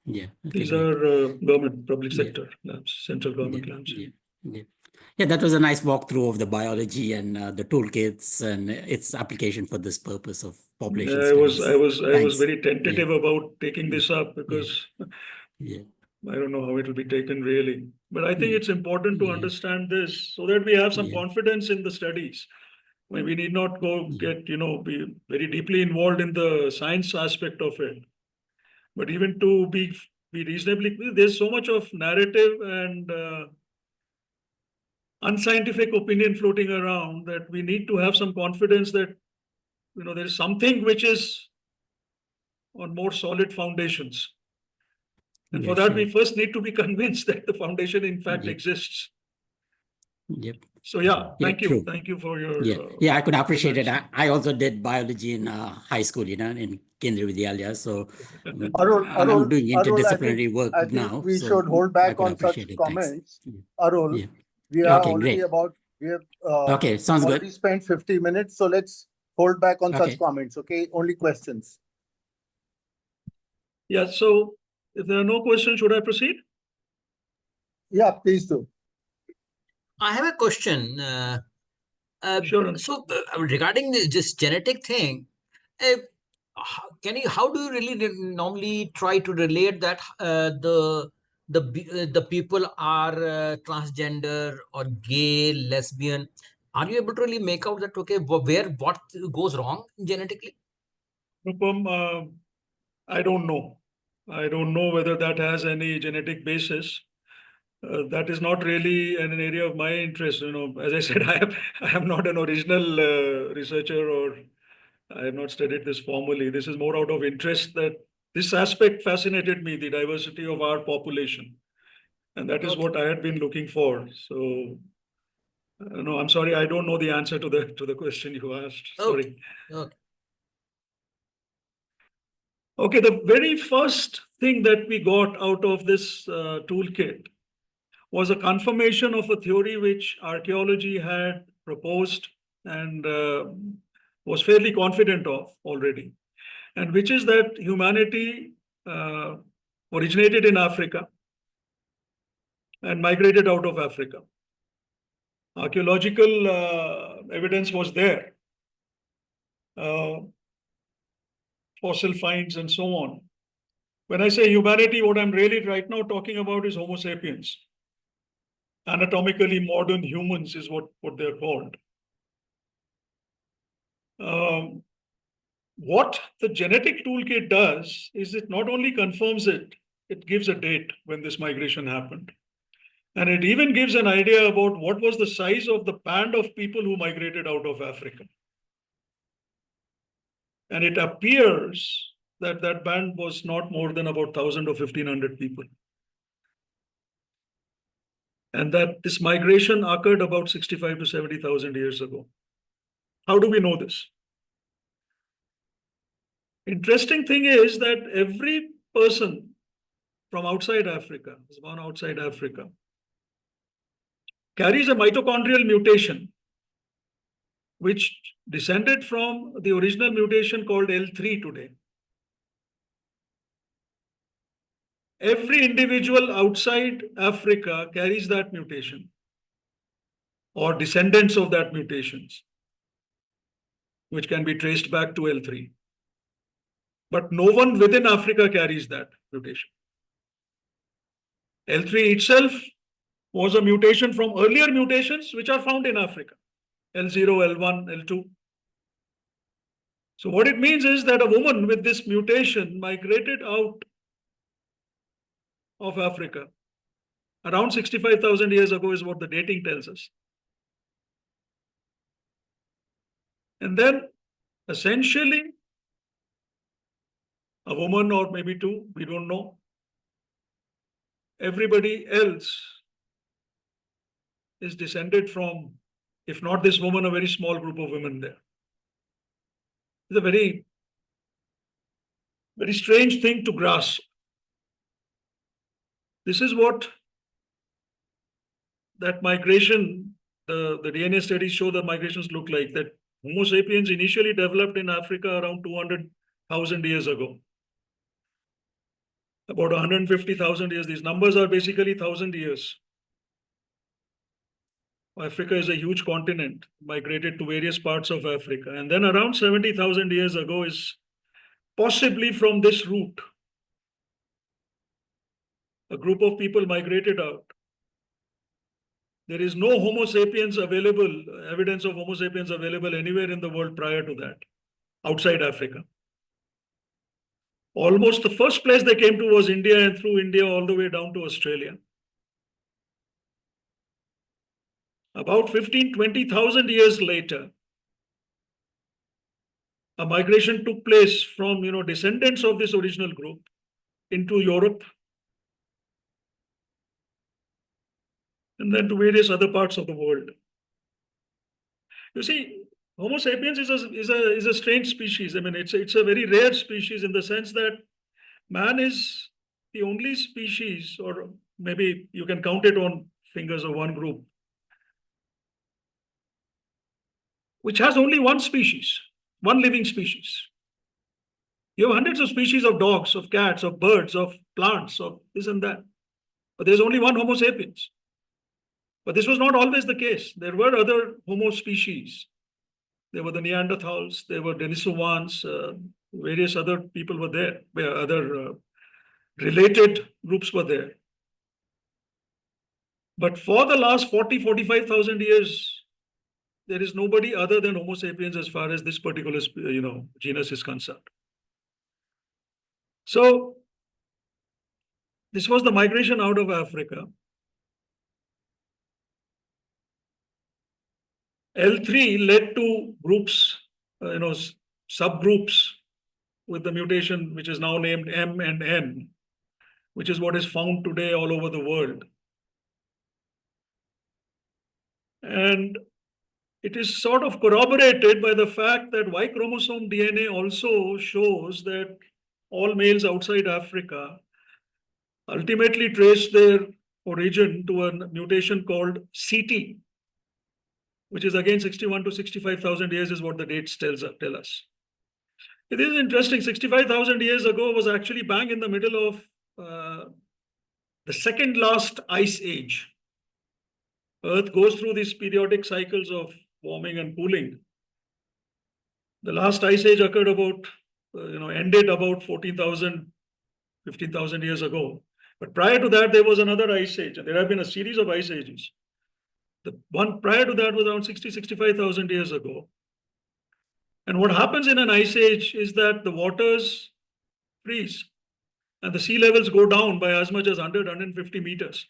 Yeah. These are government, public sector labs, central government labs. Yeah, that was a nice walkthrough of the biology and the toolkits and its application for this purpose of population studies. I was very tentative about taking this up because I don't know how it will be taken really. But I think it's important to understand this so that we have some confidence in the studies. We need not be very deeply involved in the science aspect of it. But even to be reasonably, there's so much of narrative and unscientific opinion floating around that we need to have some confidence that there is something which is on more solid foundations. And for that, we first need to be convinced that the foundation in fact exists. So thank you. Thank you for your I could appreciate it. I also did biology in high school, in Kendriya Vidyalaya. So I'm doing interdisciplinary work now. I think we should hold back on such comments. Arul, we are already sounds already good. spent 50 minutes, so let's hold back on such comments. Okay, only questions. Yeah. So if there are no questions, should I proceed? Yeah, please do. I have a question. Sure. So regarding this genetic thing, how do you really normally try to relate that the people are transgender or gay, lesbian? Are you able to really make out that what goes wrong genetically? I don't know. I don't know whether that has any genetic basis. That is not really an area of my interest. As I said, I am not an original researcher, or I have not studied this formally. This is more out of interest that this aspect fascinated me, the diversity of our population. And that is what I had been looking for. So, no, I'm sorry, I don't know the answer to the question you asked. Sorry. Okay, the very first thing that we got out of this toolkit was a confirmation of a theory which archaeology had proposed and was fairly confident of already, and which is that humanity originated in Africa and migrated out of Africa. Archaeological evidence was there, fossil finds and so on. When I say humanity, what I'm really right now talking about is Homo sapiens. Anatomically modern humans is what they're called. what the genetic toolkit does is it not only confirms it, it gives a date when this migration happened. And it even gives an idea about what was the size of the band of people who migrated out of Africa. And it appears that that band was not more than about 1,000 or 1,500 people. And that this migration occurred about 65 to 70,000 years ago. How do we know this? Interesting thing is that every person from outside Africa, is born outside Africa, carries a mitochondrial mutation, which descended from the original mutation called L3 today. Every individual outside Africa carries that mutation or descendants of that mutations, which can be traced back to L3. But no one within Africa carries that mutation. L3 itself was a mutation from earlier mutations which are found in Africa, L0, L1, L2. So what it means is that a woman with this mutation migrated out of Africa around 65,000 years ago is what the dating tells us. And then essentially a woman or maybe two, we don't know. Everybody else is descended from, if not this woman, a very small group of women there. It's a very, very strange thing to grasp. This is what that migration, the DNA studies show the migrations look like, that Homo sapiens initially developed in Africa around 200,000 years ago. About 150,000 years. These numbers are basically 1,000 years. Africa is a huge continent, migrated to various parts of Africa. And then around 70,000 years ago is possibly from this route. A group of people migrated out. There is no Homo sapiens available, evidence of Homo sapiens available anywhere in the world prior to that, outside Africa. Almost the first place they came to was India, and through India all the way down to Australia. About 15, 20,000 years later, a migration took place from, descendants of this original group into Europe and then to various other parts of the world. You see, Homo sapiens is a strange species. I mean, it's a very rare species in the sense that man is the only species, or maybe you can count it on fingers of one group, which has only one species, one living species. You have hundreds of species of dogs, of cats, of birds, of plants, of this and that. But there's only one Homo sapiens. But this was not always the case. There were other Homo species. There were the Neanderthals, there were Denisovans, various other people were there, other related groups were there. But for the last 40, 45,000 years, there is nobody other than Homo sapiens as far as this particular, genus is concerned. So this was the migration out of Africa. L3 led to groups, subgroups with the mutation, which is now named M and N, which is what is found today all over the world. And it is sort of corroborated by the fact that Y chromosome DNA also shows that all males outside Africa ultimately trace their origin to a mutation called CT, which is again 61 to 65,000 years is what the dates tell us. It is interesting, 65,000 years ago was actually bang in the middle of the second last ice age. Earth goes through these periodic cycles of warming and cooling. The last ice age occurred about, ended about 14,000, 15,000 years ago. But prior to that, there was another ice age, and there have been a series of ice ages. The one prior to that was around 60, 65,000 years ago. And what happens in an ice age is that the waters freeze and the sea levels go down by as much as 100, 150 meters.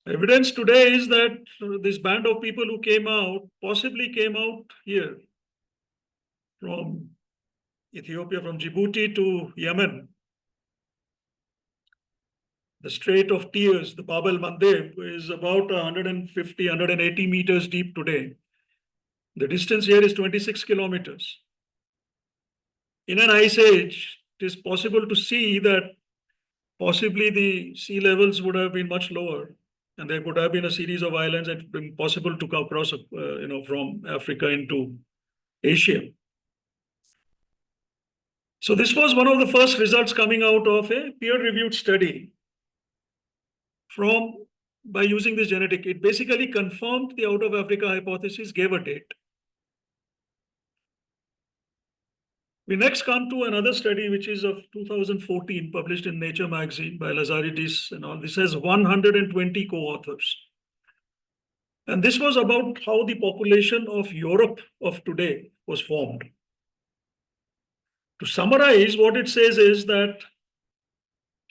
Evidence today is that this band of people who came out possibly came out here from Ethiopia, from Djibouti to Yemen. The Strait of Tears, the Bab el-Mandeb, is about 150, 180 meters deep today. The distance here is 26 kilometers. In an ice age, it is possible to see that possibly the sea levels would have been much lower, and there could have been a series of islands that been possible to come across, from Africa into Asia. So this was one of the first results coming out of a peer-reviewed study by using this genetic. It basically confirmed the out of Africa hypothesis, gave a date. We next come to another study, which is of 2014, published in Nature magazine by Lazaridis and all. This has 120 co-authors. And this was about how the population of Europe of today was formed. To summarize, what it says is that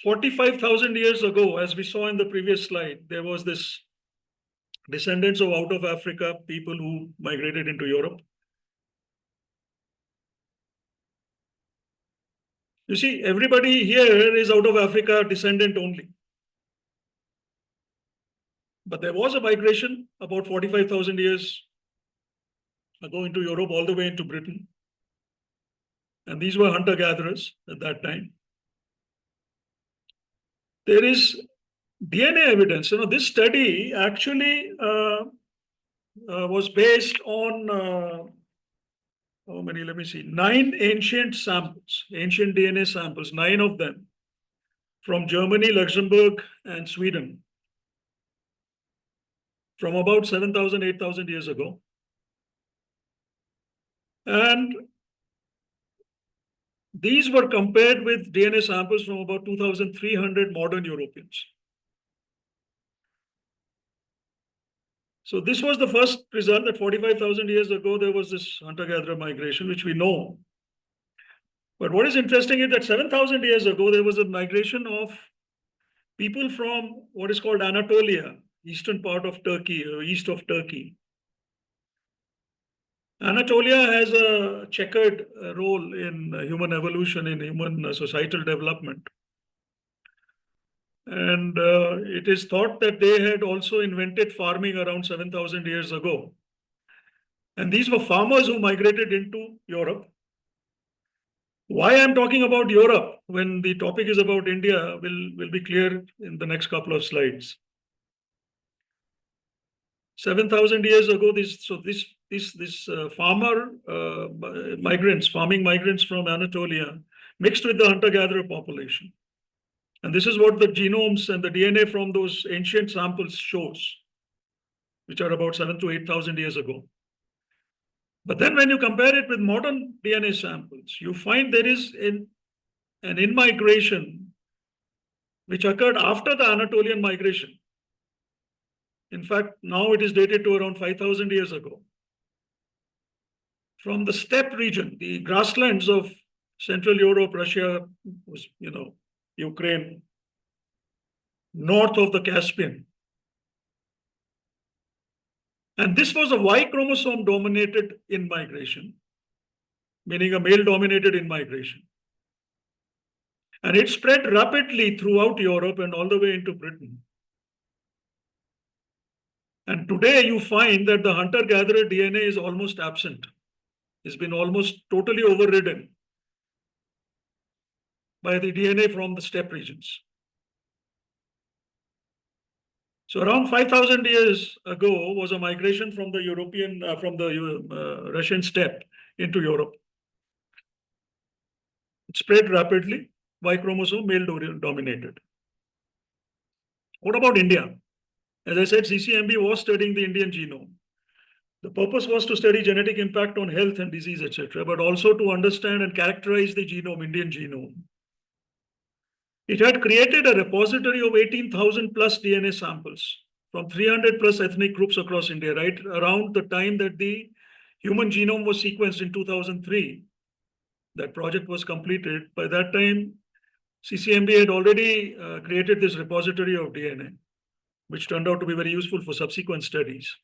45,000 years ago, as we saw in the previous slide, there was this descendants of out of Africa, people who migrated into Europe. You see, everybody here is out of Africa descendant only. But there was a migration about 45,000 years ago into Europe, all the way into Britain. And these were hunter-gatherers at that time. There is DNA evidence. This study actually was based on how many? Let me see. 9 ancient samples, ancient DNA samples, 9 of them from Germany, Luxembourg, and Sweden, from about 7,000, 8,000 years ago. And these were compared with DNA samples from about 2,300 modern Europeans. So this was the first result, that 45,000 years ago, there was this hunter-gatherer migration, which we know. But what is interesting is that 7,000 years ago, there was a migration of people from what is called Anatolia, eastern part of Turkey, or east of Turkey. Anatolia has a checkered role in human evolution, in human societal development. And it is thought that they had also invented farming around 7,000 years ago. And these were farmers who migrated into Europe. Why I'm talking about Europe when the topic is about India will be clear in the next couple of slides. 7,000 years ago, farming migrants from Anatolia mixed with the hunter-gatherer population. And this is what the genomes and the DNA from those ancient samples shows, which are about 7,000 to 8,000 years ago. But then when you compare it with modern DNA samples, you find there is an in-migration which occurred after the Anatolian migration. In fact, now it is dated to around 5,000 years ago. From the steppe region, the grasslands of Central Europe, Russia, Ukraine, north of the Caspian. And this was a Y chromosome dominated in-migration, meaning a male-dominated in-migration. And it spread rapidly throughout Europe and all the way into Britain. And today you find that the hunter-gatherer DNA is almost absent. It's been almost totally overridden by the DNA from the steppe regions. So around 5,000 years ago was a migration from the Russian steppe into Europe. It spread rapidly, Y chromosome male dominated. What about India? As I said, CCMB was studying the Indian genome. The purpose was to study genetic impact on health and disease, etc., but also to understand and characterize the genome, Indian genome. It had created a repository of 18,000 plus DNA samples from 300 plus ethnic groups across India, right around the time that the human genome was sequenced in 2003. That project was completed. By that time, CCMB had already created this repository of DNA, which turned out to be very useful for subsequent studies.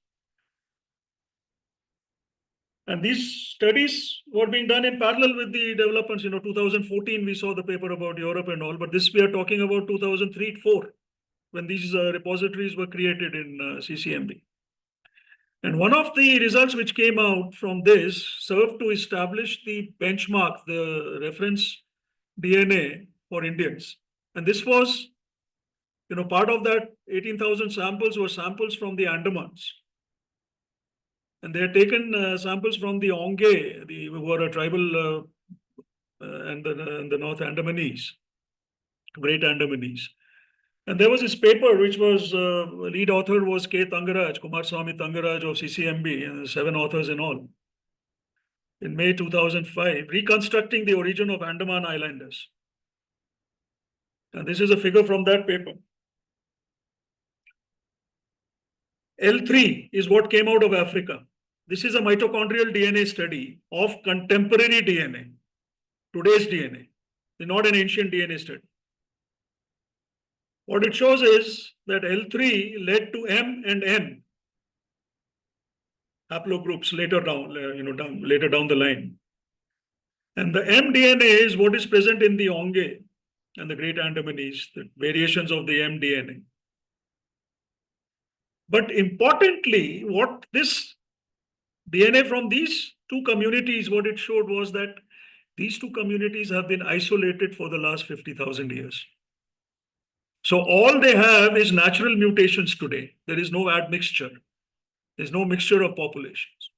And these studies were being done in parallel with the developments. 2014, we saw the paper about Europe and all, but this we are talking about 2003-4, when these repositories were created in CCMB. And one of the results which came out from this served to establish the benchmark, the reference DNA for Indians. And this was, part of that 18,000 samples were samples from the Andamans. And they had taken samples from the Onge, who were a tribal and the North Andamanese, Great Andamanese. And there was this paper which was, lead author was K. Tangaraj, Kumaraswamy Tangaraj of CCMB, and 7 authors in all. In May 2005, reconstructing the origin of Andaman Islanders. And this is a figure from that paper. L3 is what came out of Africa. This is a mitochondrial DNA study of contemporary DNA, today's DNA, not an ancient DNA study. What it shows is that L3 led to M and N haplogroups later down, later down the line. And the M DNA is what is present in the Onge and the Great Andamanese, the variations of the M DNA. But importantly, what this DNA from these two communities, what it showed was that these two communities have been isolated for the last 50,000 years. So all they have is natural mutations today. There is no admixture. There's no mixture of populations.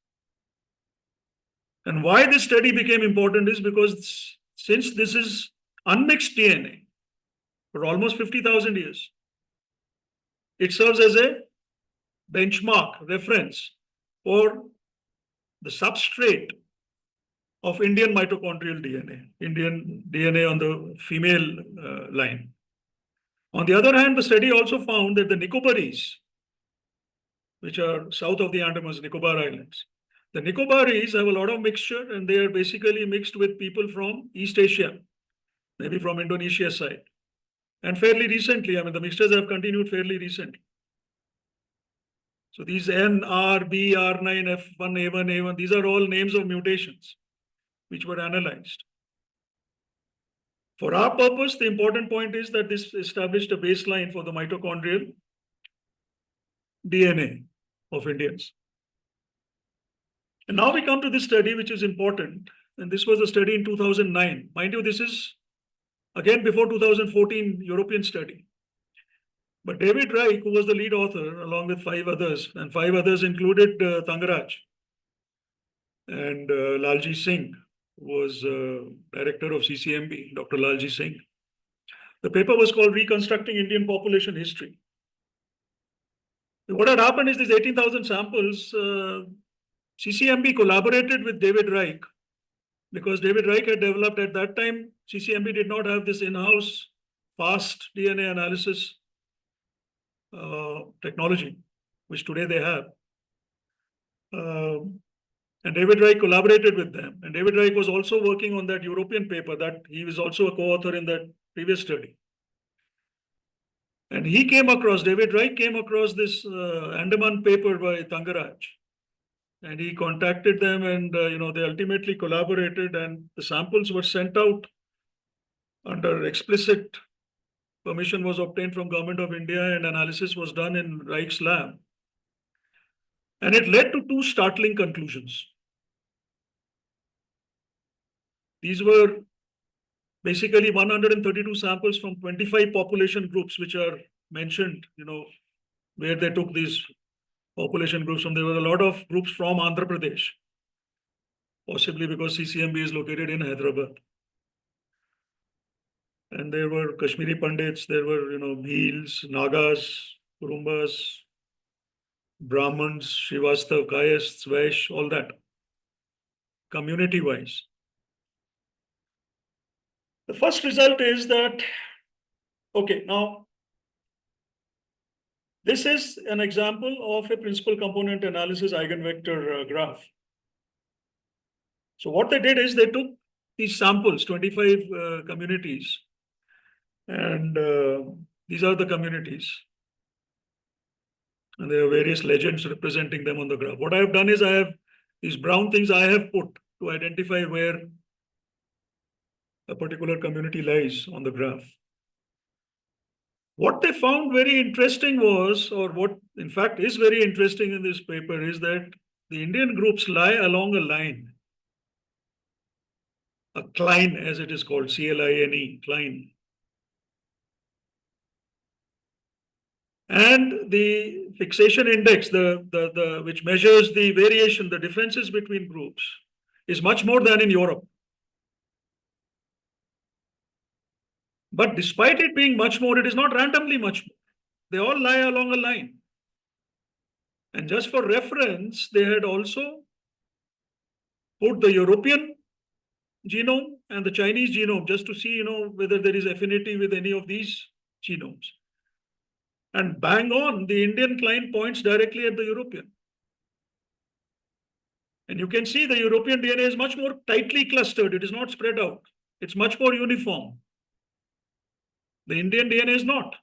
And why this study became important is because since this is unmixed DNA for almost 50,000 years, it serves as a benchmark reference for the substrate of Indian mitochondrial DNA, Indian DNA on the female line. On the other hand, the study also found that the Nicobaris, which are south of the Andamans, Nicobar Islands, the Nicobaris have a lot of mixture, and they are basically mixed with people from East Asia, maybe from Indonesia side. And fairly recently, the mixtures have continued fairly recently. So these N, R, B, R9, F1, A1, A1, these are all names of mutations which were analyzed. For our purpose, the important point is that this established a baseline for the mitochondrial DNA of Indians. And now we come to this study, which is important. And this was a study in 2009. Mind you, this is again before 2014 European study. But David Reich, who was the lead author, along with 5 others, and 5 others included Tangaraj and Lalji Singh, was director of CCMB, Dr. Lalji Singh. The paper was called Reconstructing Indian Population History. What had happened is these 18,000 samples, CCMB collaborated with David Reich, because David Reich had developed at that time, CCMB did not have this in-house fast DNA analysis technology, which today they have. And David Reich collaborated with them. And David Reich was also working on that European paper that he was also a co-author in that previous study. And David Reich came across this Andaman paper by Tangaraj. And he contacted them, and they ultimately collaborated, and the samples were sent out under explicit permission was obtained from Government of India, and analysis was done in Reich's lab. And it led to 2 startling conclusions. These were basically 132 samples from 25 population groups, which are mentioned, where they took these population groups from. There were a lot of groups from Andhra Pradesh, possibly because CCMB is located in Hyderabad. And there were Kashmiri Pandits, there were, Bhils, Nagas, Kurumbas, Brahmins, Srivastav, Kayasts, Vaish, all that, community-wise. The first result is that, okay, now, this is an example of a principal component analysis eigenvector graph. So what they did is they took these samples, 25 communities, and these are the communities. And there are various legends representing them on the graph. What I have done is I have these brown things I have put to identify where a particular community lies on the graph. What they found very interesting was, or what in fact is very interesting in this paper, is that the Indian groups lie along a line, a cline as it is called, C-L-I-N-E, cline. And the fixation index, which measures the variation, the differences between groups, is much more than in Europe. But despite it being much more, it is not randomly much more. They all lie along a line. And just for reference, they had also put the European genome and the Chinese genome just to see, whether there is affinity with any of these genomes. And bang on, the Indian cline points directly at the European. And you can see the European DNA is much more tightly clustered. It is not spread out. It's much more uniform. The Indian DNA is not.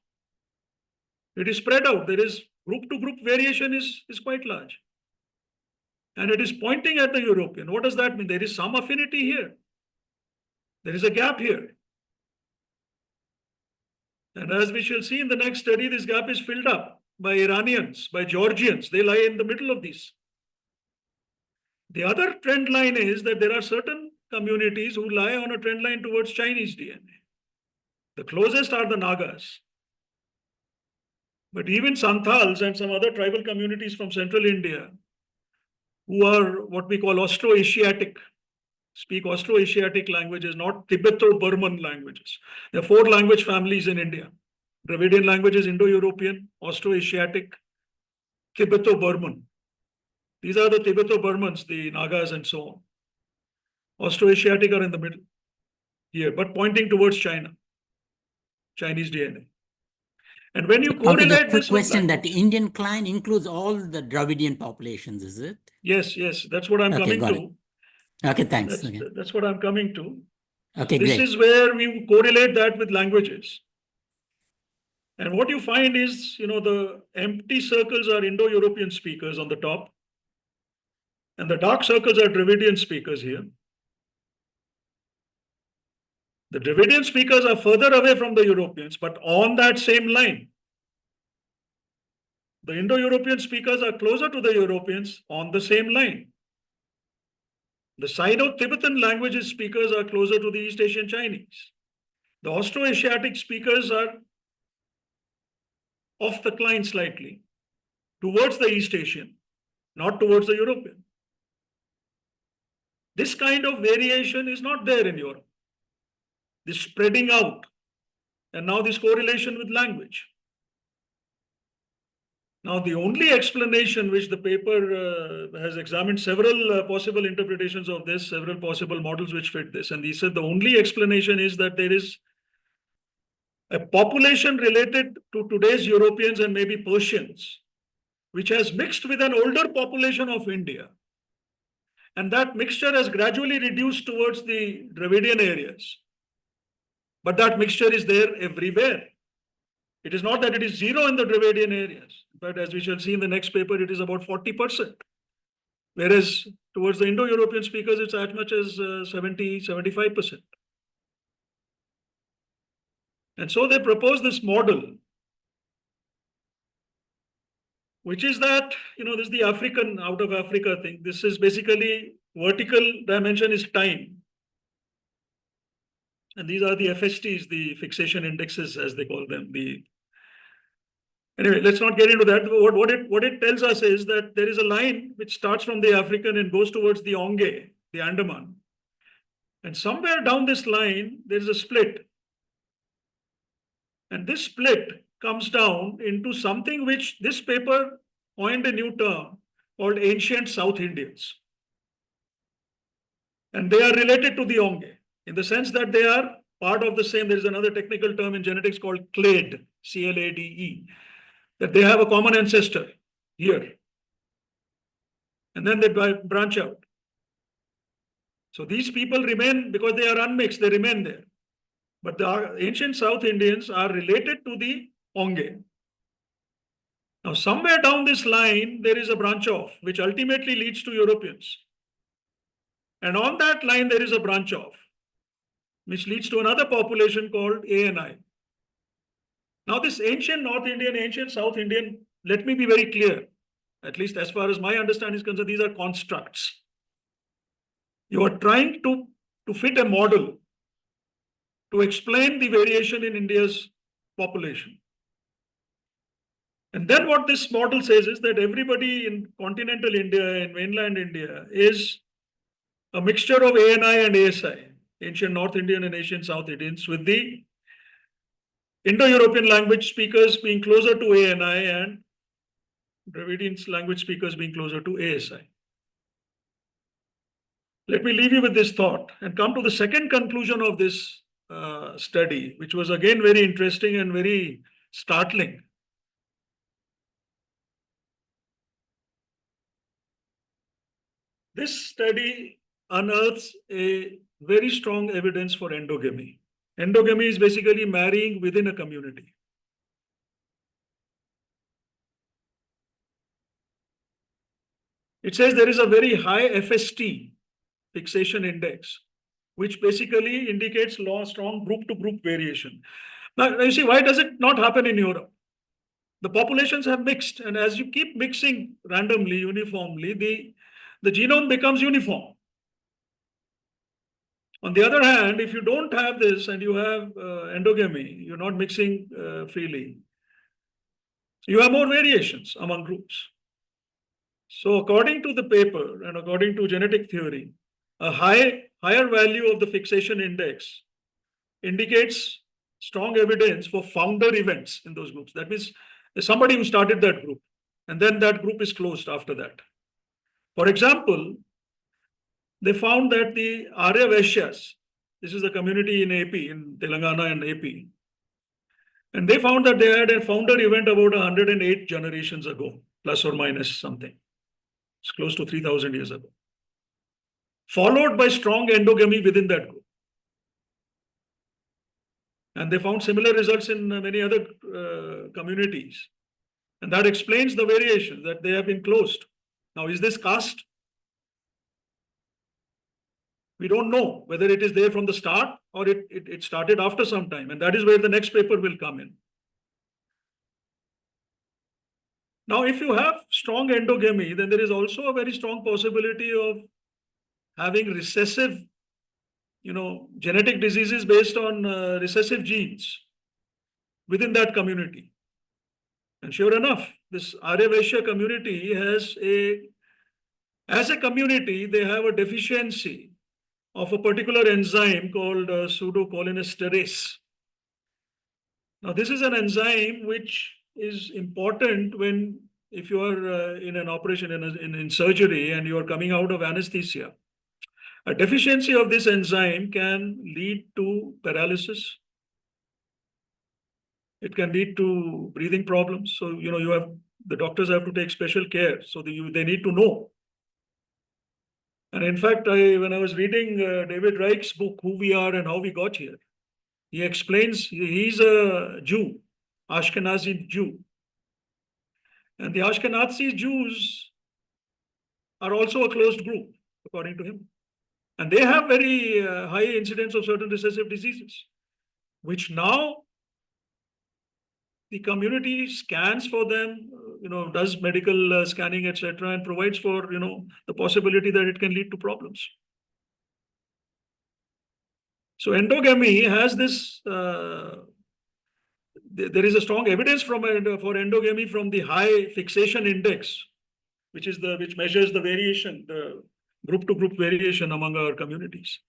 It is spread out. There is group-to-group variation is quite large. And it is pointing at the European. What does that mean? There is some affinity here. There is a gap here. And as we shall see in the next study, this gap is filled up by Iranians, by Georgians. They lie in the middle of these. The other trend line is that there are certain communities who lie on a trend line towards Chinese DNA. The closest are the Nagas. But even Santals and some other tribal communities from central India, who are what we call Austro-Asiatic, speak Austro-Asiatic languages, not Tibeto-Burman languages. There are 4 language families in India. Dravidian languages, Indo-European, Austro-Asiatic, Tibeto-Burman. These are the Tibeto-Burmans, the Nagas and so on. Austro-Asiatic are in the middle here, but pointing towards China, Chinese DNA. And when you correlate the quick this question, that Indian cline includes all the Dravidian populations, is it? Yes, that's what I'm coming to. Okay, thanks. That's what I'm coming to. Okay, this great. is where we correlate that with languages. And what you find is, the empty circles are Indo-European speakers on the top. And the dark circles are Dravidian speakers here. The Dravidian speakers are further away from the Europeans, but on that same line. The Indo-European speakers are closer to the Europeans on the same line. The Sino-Tibetan languages speakers are closer to the East Asian Chinese. The Austro-Asiatic speakers are off the cline slightly towards the East Asian, not towards the European. This kind of variation is not there in Europe. This spreading out, and now this correlation with language. Now, the only explanation which the paper has examined several possible interpretations of this, several possible models which fit this. And he said the only explanation is that there is a population related to today's Europeans and maybe Persians, which has mixed with an older population of India. And that mixture has gradually reduced towards the Dravidian areas. But that mixture is there everywhere. It is not that it is zero in the Dravidian areas. In fact, as we shall see in the next paper, it is about 40%. Whereas towards the Indo-European speakers, it's as much as 70, 75%. And so they propose this model, which is that, this is the African, out of Africa thing. This is basically vertical dimension is time. And these are the FSTs, the fixation indexes, as they call them. Anyway, let's not get into that. What it tells us is that there is a line which starts from the African and goes towards the Onge, the Andaman. And somewhere down this line, there is a split. And this split comes down into something which this paper coined a new term called ancient South Indians. And they are related to the Onge, in the sense that they are part of the same. There is another technical term in genetics called clade, C-L-A-D-E, that they have a common ancestor here. And then they branch out. So these people remain, because they are unmixed, they remain there. But the ancient South Indians are related to the Onge. Now, somewhere down this line, there is a branch off, which ultimately leads to Europeans. And on that line, there is a branch off, which leads to another population called ANI. Now, this ancient North Indian, ancient South Indian, let me be very clear, at least as far as my understanding is concerned, these are constructs. You are trying to fit a model to explain the variation in India's population. And then what this model says is that everybody in continental India, in mainland India, is a mixture of ANI and ASI, ancient North Indian and ancient South Indians, with the Indo-European language speakers being closer to ANI and Dravidian language speakers being closer to ASI. Let me leave you with this thought and come to the second conclusion of this study, which was again very interesting and very startling. This study unearths a very strong evidence for endogamy. Endogamy is basically marrying within a community. It says there is a very high FST, fixation index, which basically indicates strong group-to-group variation. Now, you see, why does it not happen in Europe? The populations have mixed, and as you keep mixing randomly, uniformly, the genome becomes uniform. On the other hand, if you don't have this and you have endogamy, you're not mixing freely, you have more variations among groups. So according to the paper and according to genetic theory, a higher value of the fixation index indicates strong evidence for founder events in those groups. That means there's somebody who started that group, and then that group is closed after that. For example, they found that the Arya Vaishyas, this is a community in AP, in Telangana and AP, and they found that they had a founder event about 108 generations ago, plus or minus something. It's close to 3,000 years ago, followed by strong endogamy within that group. And they found similar results in many other communities. And that explains the variation, that they have been closed. Now, is this caste? We don't know whether it is there from the start or it started after some time. And that is where the next paper will come in. Now, if you have strong endogamy, then there is also a very strong possibility of having recessive, genetic diseases based on recessive genes within that community. And sure enough, this Arya Vaishya community as a community, they have a deficiency of a particular enzyme called pseudocholinesterase. Now, this is an enzyme which is important if you are in an operation, in surgery, and you are coming out of anesthesia. A deficiency of this enzyme can lead to paralysis. It can lead to breathing problems. So, the doctors have to take special care. So they need to know. And in fact, when I was reading David Reich's book, Who We Are and How We Got Here, he explains he's a Jew, Ashkenazi Jew. And the Ashkenazi Jews are also a closed group, according to him. And they have very high incidence of certain recessive diseases, which now the community scans for them, does medical scanning, etc., and provides for, the possibility that it can lead to problems. So endogamy has this, there is a strong evidence for endogamy from the high fixation index, which measures the variation, the group-to-group variation among our communities.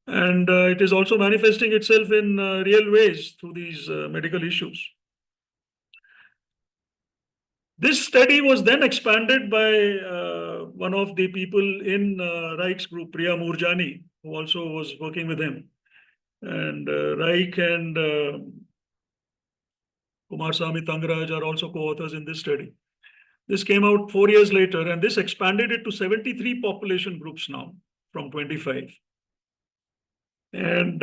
And it is also manifesting itself in real ways through these medical issues. This study was then expanded by one of the people in Reich's group, Priya Moorjani, who also was working with him. And Reich and Kumarswamy Tangraj are also co-authors in this study. This came out 4 years later, and this expanded it to 73 population groups now. from 25. And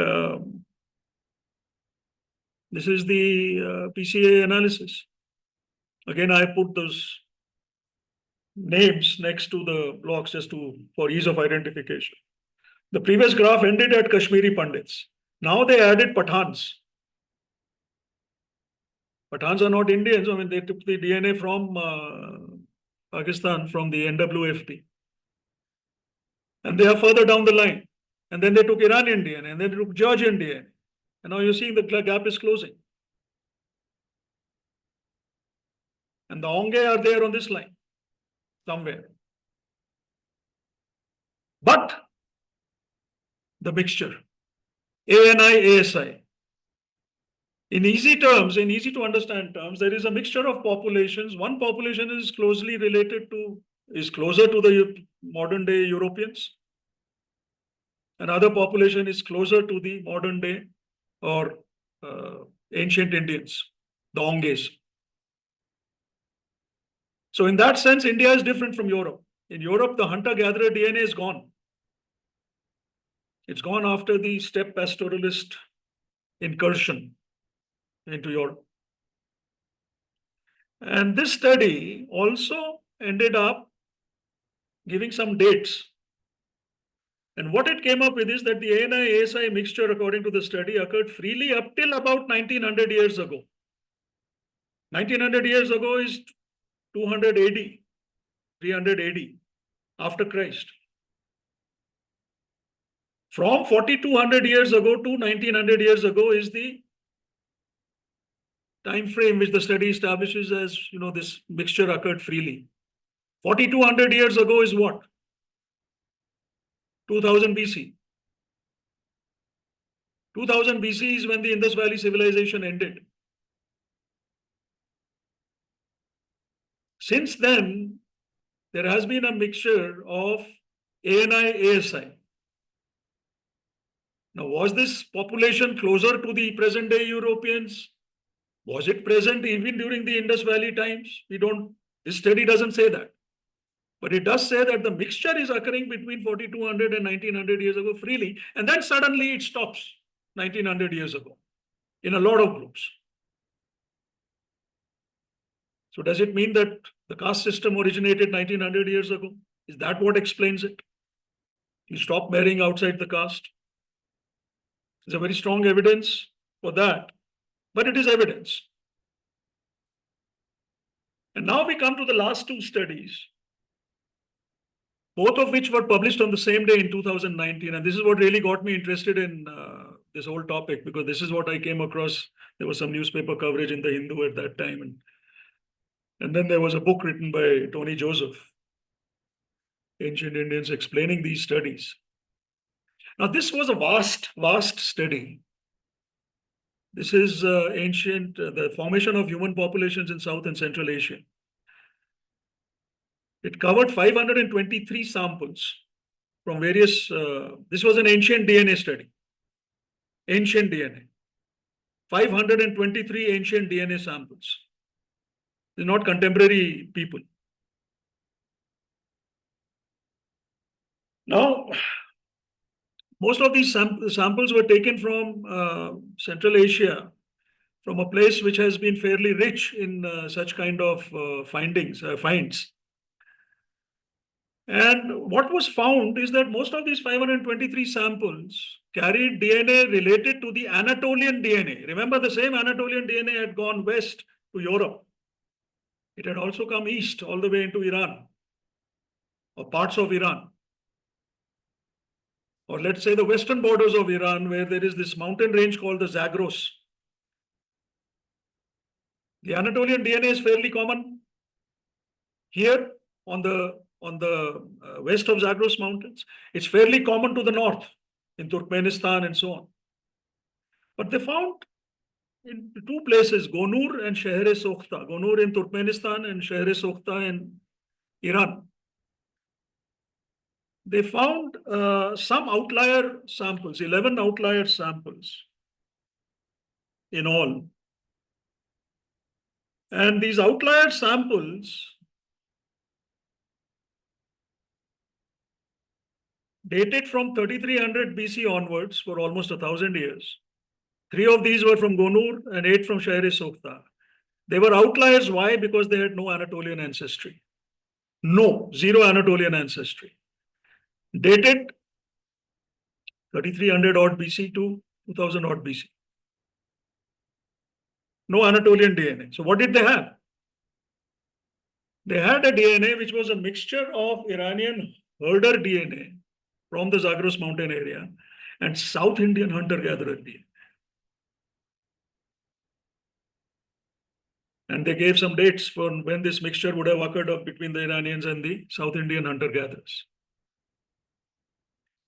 this is the PCA analysis. Again, I put those names next to the blocks just for ease of identification. The previous graph ended at Kashmiri Pandits. Now they added Pathans. Pathans are not Indians. I mean, they took the DNA from Pakistan, from the NWFP. And they are further down the line. And then they took Iranian DNA, and then they took Georgian DNA. And now you're seeing the gap is closing. And the Onge are there on this line, somewhere. But the mixture, ANI, ASI. In easy terms, in easy to understand terms, there is a mixture of populations. One population is closer to the modern day Europeans. Another population is closer to the modern day or ancient Indians, the Onges. So in that sense, India is different from Europe. In Europe, the hunter-gatherer DNA is gone. It's gone after the steppe pastoralist incursion into Europe. And this study also ended up giving some dates. And what it came up with is that the ANI-ASI mixture, according to the study, occurred freely up till about 1900 years ago. 1900 years ago is 200 AD, 300 AD, after Christ. From 4200 years ago to 1900 years ago is the time frame which the study establishes as, this mixture occurred freely. 4200 years ago is what? 2000 BC. 2000 BC is when the Indus Valley civilization ended. Since then, there has been a mixture of ANI, ASI. Now, was this population closer to the present day Europeans? Was it present even during the Indus Valley times? This study doesn't say that. But it does say that the mixture is occurring between 4200 and 1900 years ago freely. And then suddenly it stops 1900 years ago in a lot of groups. So does it mean that the caste system originated 1900 years ago? Is that what explains it? You stop marrying outside the caste. There's a very strong evidence for that, but it is evidence. And now we come to the last two studies, both of which were published on the same day in 2019. And this is what really got me interested in this whole topic, because this is what I came across. There was some newspaper coverage in the Hindu at that time. And then there was a book written by Tony Joseph, Ancient Indians, explaining these studies. Now, this was a vast, vast study. This is the formation of human populations in South and Central Asia. It covered 523 samples from various, this was an ancient DNA study. Ancient DNA. 523 ancient DNA samples. They're not contemporary people. Now, most of these samples were taken from Central Asia, from a place which has been fairly rich in such kind of finds. And what was found is that most of these 523 samples carried DNA related to the Anatolian DNA. Remember, the same Anatolian DNA had gone west to Europe. It had also come east all the way into Iran, or parts of Iran. Or let's say the western borders of Iran, where there is this mountain range called the Zagros. The Anatolian DNA is fairly common here on the west of Zagros Mountains. It's fairly common to the north in Turkmenistan and so on. But they found in two places, Gonur and Shahre-Sokhta, Gonur in Turkmenistan and Shahre-Sokhta in Iran. They found some outlier samples, 11 outlier samples in all. And these outlier samples, dated from 3300 BC onwards for almost 1,000 years. 3 of these were from Gonur and 8 from Shahri-Sokhtar. They were outliers. Why? Because they had no Anatolian ancestry. No, zero Anatolian ancestry. Dated 3300 odd BC to 2000 odd BC. No Anatolian DNA. So what did they have? They had a DNA which was a mixture of Iranian herder DNA from the Zagros mountain area and South Indian hunter-gatherer DNA. And they gave some dates for when this mixture would have occurred up between the Iranians and the South Indian hunter-gatherers.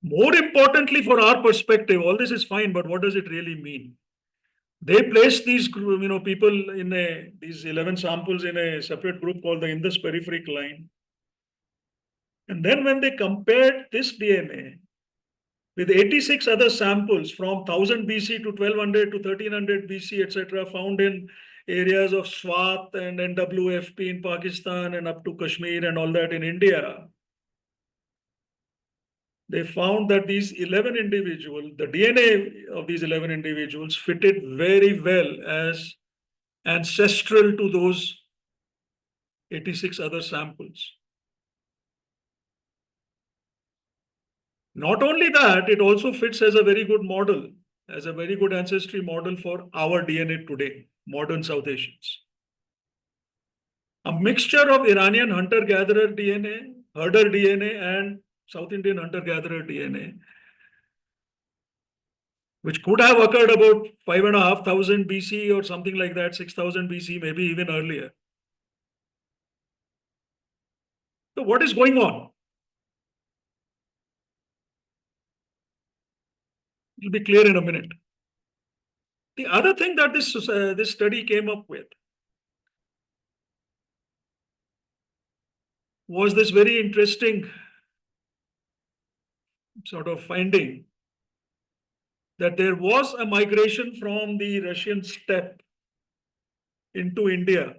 More importantly, for our perspective, all this is fine, but what does it really mean? They placed these people in these 11 samples in a separate group called the Indus Peripheric Line. And then when they compared this DNA with 86 other samples from 1000 BC to 1200 to 1300 BC, etc., found in areas of Swat and NWFP in Pakistan and up to Kashmir and all that in India, they found that these 11 individuals, the DNA of these 11 individuals fitted very well as ancestral to those 86 other samples. Not only that, it also fits as a very good model, as a very good ancestry model for our DNA today, modern South Asians. A mixture of Iranian hunter-gatherer DNA, herder DNA, and South Indian hunter-gatherer DNA, which could have occurred about 5,500 BC or something like that, 6,000 BC, maybe even earlier. So what is going on? It will be clear in a minute. The other thing that this study came up with was this very interesting sort of finding that there was a migration from the Russian steppe into India.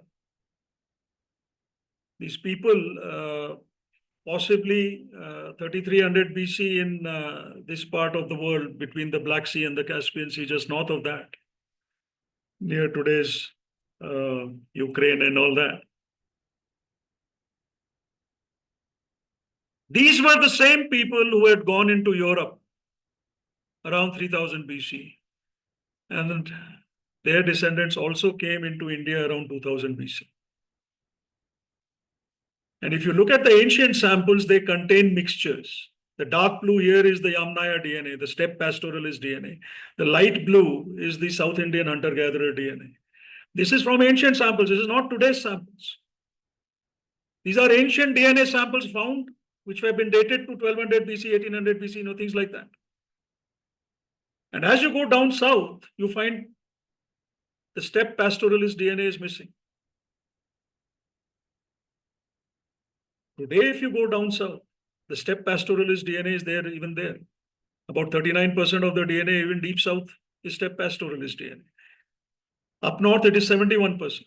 These people, possibly 3300 BC in this part of the world between the Black Sea and the Caspian Sea, just north of that, near today's Ukraine and all that. These were the same people who had gone into Europe around 3000 BC. And their descendants also came into India around 2000 BC. And if you look at the ancient samples, they contain mixtures. The dark blue here is the Yamnaya DNA, the steppe pastoralist DNA. The light blue is the South Indian hunter-gatherer DNA. This is from ancient samples. This is not today's samples. These are ancient DNA samples found, which have been dated to 1200 BC, 1800 BC, things like that. And as you go down south, you find the steppe pastoralist DNA is missing. Today, if you go down south, the steppe pastoralist DNA is there, even there. About 39% of the DNA, even deep south, is steppe pastoralist DNA. Up north, it is 71%.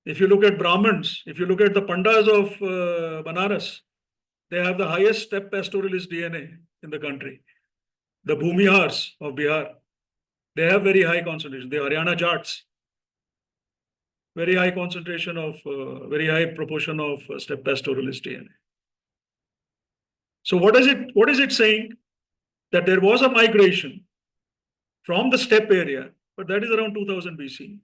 If you look at Brahmins, if you look at the Pandas of Banaras, they have the highest steppe pastoralist DNA in the country. The Bhumihars of Bihar, they have very high concentration. The Haryana Jats, very high concentration of, very high proportion of steppe pastoralist DNA. So what is it saying? That there was a migration from the steppe area, but that is around 2000 BC.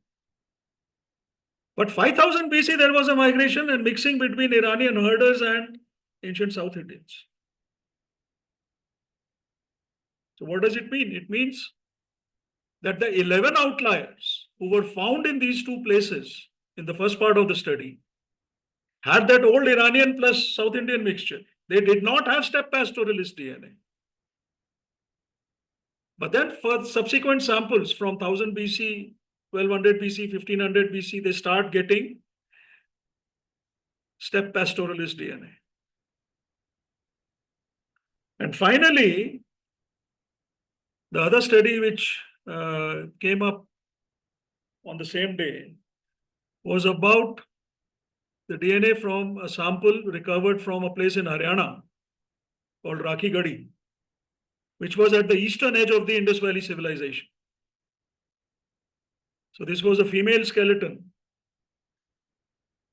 But 5000 BC, there was a migration and mixing between Iranian herders and ancient South Indians. So what does it mean? It means that the 11 outliers who were found in these two places in the first part of the study had that old Iranian plus South Indian mixture. They did not have steppe pastoralist DNA. But then for subsequent samples from 1000 BC, 1200 BC, 1500 BC, they start getting steppe pastoralist DNA. And finally, the other study which came up on the same day was about the DNA from a sample recovered from a place in Haryana called Rakhi Gadi. which was at the eastern edge of the Indus Valley civilization. So this was a female skeleton.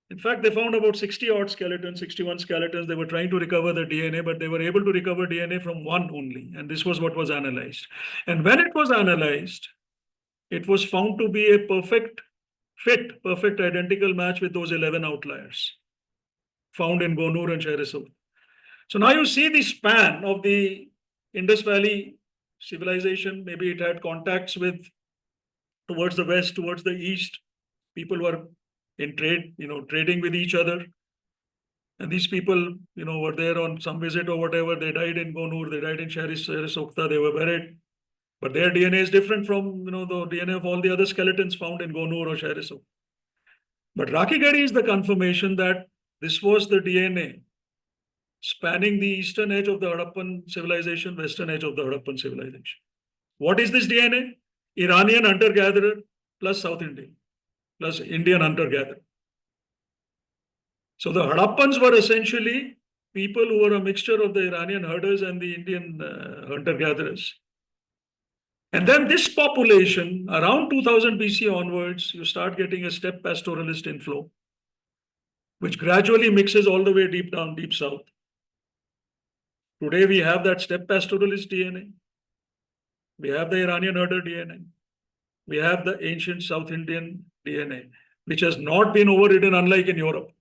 In fact, they found about 60 odd skeletons, 61 skeletons. They were trying to recover the DNA, but they were able to recover DNA from one only. And this was what was analyzed. And when it was analyzed, it was found to be a perfect fit, perfect identical match with those 11 outliers found in Gonur and Sheresur. So now you see the span of the Indus Valley civilization. Maybe it had contacts with towards the west, towards the east. People were in trade, trading with each other. And these people, were there on some visit or whatever. They died in Gonur, they died in Sheresukta, they were buried. But their DNA is different from, the DNA of all the other skeletons found in Gonur or Sheresukta. But Rakhigarhi is the confirmation that this was the DNA spanning the eastern edge of the Harappan civilization, western edge of the Harappan civilization. What is this DNA? Iranian hunter-gatherer plus South Indian, plus Indian hunter-gatherer. So the Harappans were essentially people who were a mixture of the Iranian herders and the Indian hunter-gatherers. And then this population, around 2000 BC onwards, you start getting a steppe pastoralist inflow, which gradually mixes all the way deep down, deep south. Today we have that steppe pastoralist DNA. We have the Iranian herder DNA. We have the ancient South Indian DNA, which has not been overridden, unlike in Europe.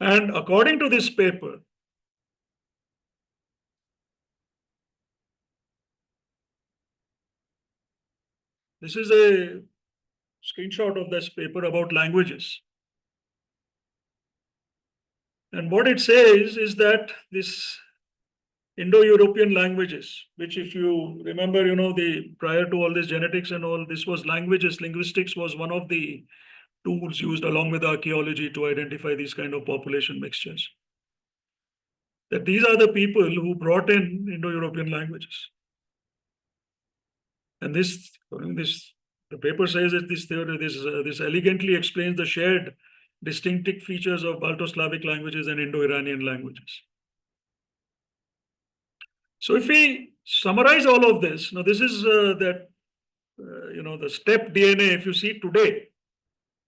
And according to this paper, this is a screenshot of this paper about languages. And what it says is that this Indo-European languages, which if you remember, prior to all this genetics and all, this was languages. Linguistics was one of the tools used along with archaeology to identify these kind of population mixtures. That these are the people who brought in Indo-European languages. And the paper says that this theory, this elegantly explains the shared distinctive features of Balto-Slavic languages and Indo-Iranian languages. So if we summarize all of this, now this is the steppe DNA. If you see today,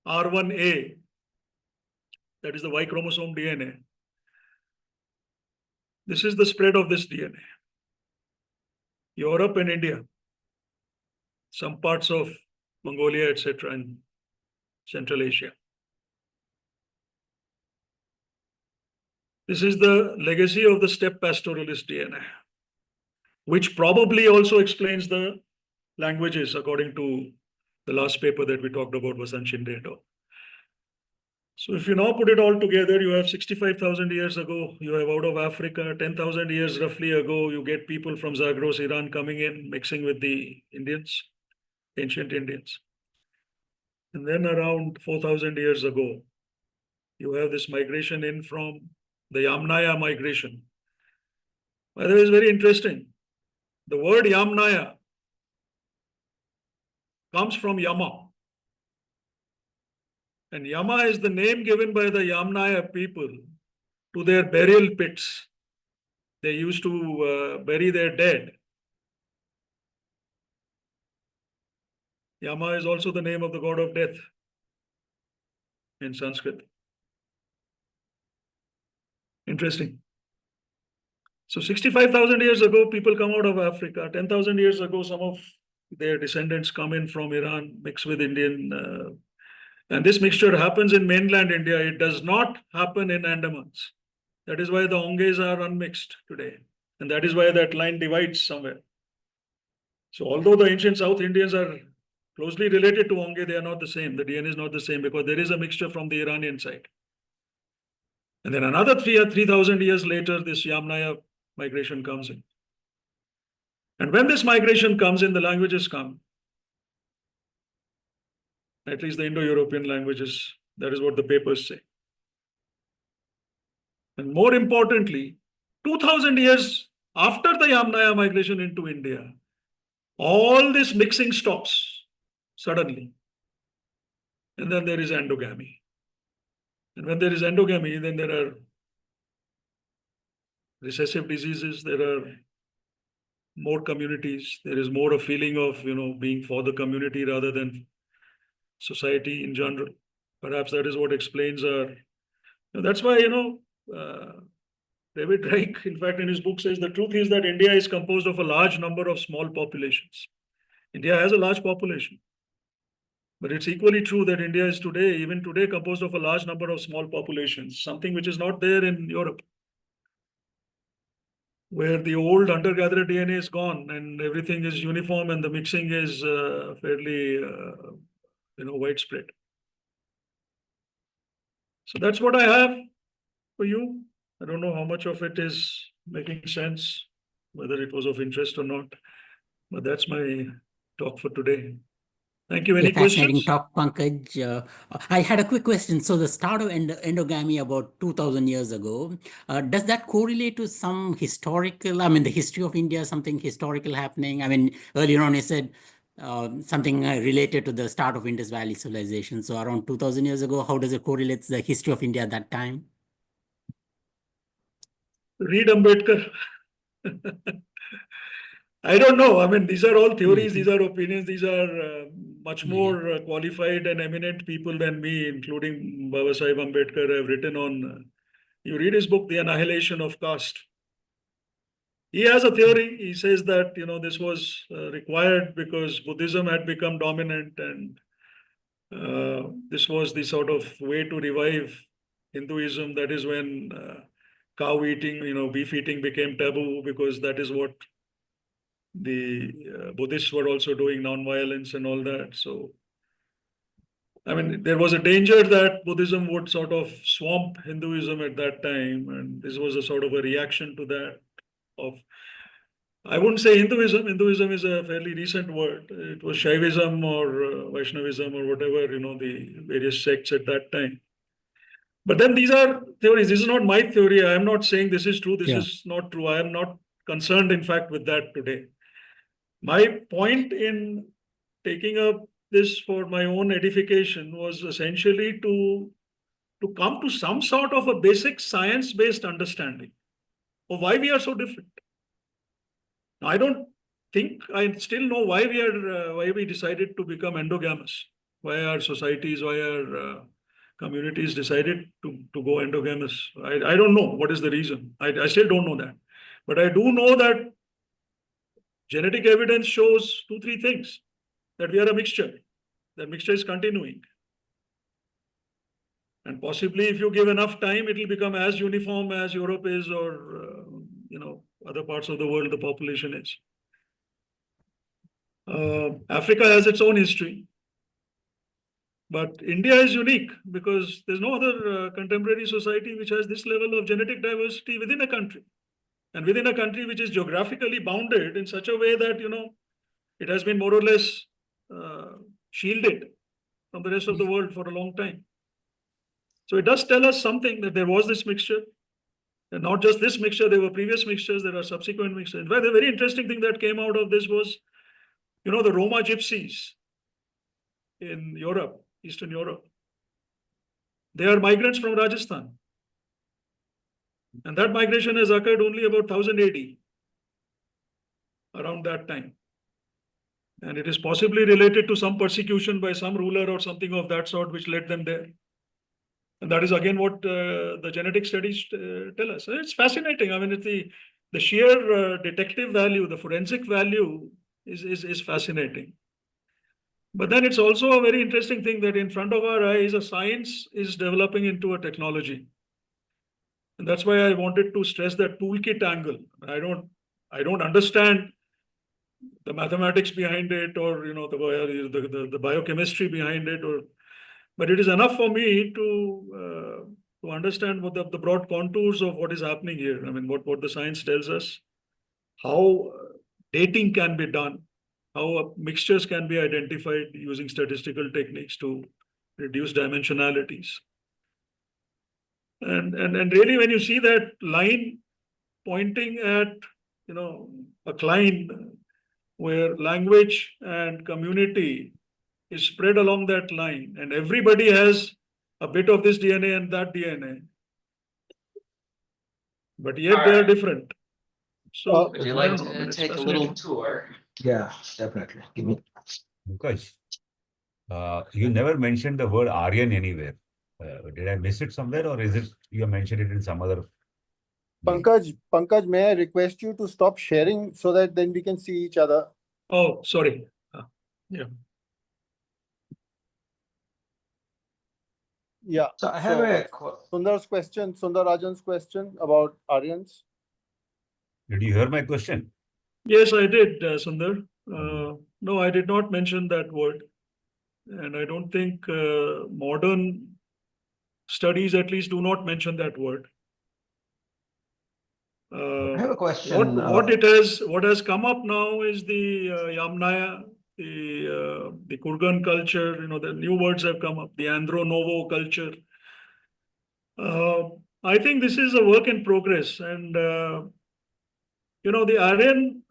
R1A, that is the Y chromosome DNA. This is the spread of this DNA. Europe and India, some parts of Mongolia, etc., and Central Asia. This is the legacy of the steppe pastoralist DNA, which probably also explains the languages, according to the last paper that we talked about, Vasant Shinde et al. So if you now put it all together, you have 65,000 years ago, you have out of Africa, 10,000 years roughly ago, you get people from Zagros, Iran coming in, mixing with the Indians, ancient Indians. And then around 4,000 years ago, you have this migration in from the Yamnaya migration. By the way, it's very interesting. The word Yamnaya comes from Yama. And Yama is the name given by the Yamnaya people to their burial pits. They used to bury their dead. Yama is also the name of the god of death in Sanskrit. Interesting. So 65,000 years ago, people come out of Africa. 10,000 years ago, some of their descendants come in from Iran, mix with Indian. And this mixture happens in mainland India. It does not happen in Andamans. That is why the Onges are unmixed today. And that is why that line divides somewhere. So although the ancient South Indians are closely related to Onge, they are not the same. The DNA is not the same because there is a mixture from the Iranian side. And then another 3,000 years later, this Yamnaya migration comes in. And when this migration comes in, the languages come. At least the Indo-European languages, that is what the papers say. And more importantly, 2000 years after the Yamnaya migration into India, all this mixing stops suddenly. And then there is endogamy. And when there is endogamy, then there are recessive diseases, there are more communities. There is more a feeling of, being for the community rather than society in general. Perhaps that is what explains our. That's why, David Reich, in fact, in his book says the truth is that India is composed of a large number of small populations. India has a large population. But it's equally true that India is today, even today, composed of a large number of small populations, something which is not there in Europe, where the old hunter-gatherer DNA is gone and everything is uniform and the mixing is fairly, widespread. So that's what I have for you. I don't know how much of it is making sense, whether it was of interest or not, but that's my talk for today. Thank you. Any fascinating questions? talk, Pankaj. I had a quick question. So the start of endogamy about 2000 years ago, does that correlate to some historical, the history of India, something historical happening? Earlier on you said something related to the start of Indus Valley civilization. So around 2000 years ago, how does it correlate to the history of India at that time? Read Ambedkar. I don't know. These are all theories, these are opinions, these are much more qualified and eminent people than me, including Baba Sahib Ambedkar, have written on. You read his book, The Annihilation of Caste. He has a theory. He says that, this was required because Buddhism had become dominant and this was the sort of way to revive Hinduism. That is when cow eating, beef eating became taboo because that is what the Buddhists were also doing, non-violence and all that. So, there was a danger that Buddhism would sort of swamp Hinduism at that time. And this was a sort of a reaction to that I wouldn't say Hinduism. Hinduism is a fairly recent word. It was Shaivism or Vaishnavism or whatever, the various sects at that time. But then these are theories. This is not my theory. I am not saying this is true. This is not true. I am not concerned, in fact, with that today. My point in taking up this for my own edification was essentially to come to some sort of a basic science-based understanding of why we are so different. Now, I don't think I still know why we decided to become endogamous, why our societies, why our communities decided to go endogamous. I don't know what is the reason. I still don't know that. But I do know that genetic evidence shows 2-3 things, that we are a mixture. That mixture is continuing. And possibly if you give enough time, it will become as uniform as Europe is or, other parts of the world the population is. Africa has its own history. But India is unique because there's no other contemporary society which has this level of genetic diversity within a country. And within a country which is geographically bounded in such a way that, it has been more or less shielded from the rest of the world for a long time. So it does tell us something that there was this mixture. And not just this mixture, there were previous mixtures, there are subsequent mixtures. In fact, the very interesting thing that came out of this was, the Roma gypsies in Europe, Eastern Europe. They are migrants from Rajasthan. And that migration has occurred only about 1000 AD, around that time. And it is possibly related to some persecution by some ruler or something of that sort which led them there. And that is again what the genetic studies tell us. It's fascinating. It's the sheer detective value, the forensic value is fascinating. But then it's also a very interesting thing that in front of our eyes, a science is developing into a technology. And that's why I wanted to stress that toolkit angle. I don't understand the mathematics behind it or, the biochemistry behind it, but it is enough for me to understand what the broad contours of what is happening here. What the science tells us, how dating can be done, how mixtures can be identified using statistical techniques to reduce dimensionalities. And really, when you see that line pointing at, a line where language and community is spread along that line, and everybody has a bit of this DNA and that DNA, but yet they are different. So Would you I like don't know, I mean, to it's take a little fascinating. tour? Yeah, definitely. Give me. Pankaj, you never mentioned the word Aryan anywhere. Did I miss it somewhere, or is it you mentioned it in some other? Pankaj, may I request you to stop sharing so that then we can see each other? Oh, sorry. Yeah. Yeah. So I have a Sundarajan's question about Aryans. Did you hear my question? Yes, I did, Sundar. No, I did not mention that word. And I don't think modern studies at least do not mention that word. I have a question. What has come up now is the Yamnaya, the Kurgan culture. You know, the new words have come up. The Andro Novo culture. I think this is a work in progress, and you know, the Aryan.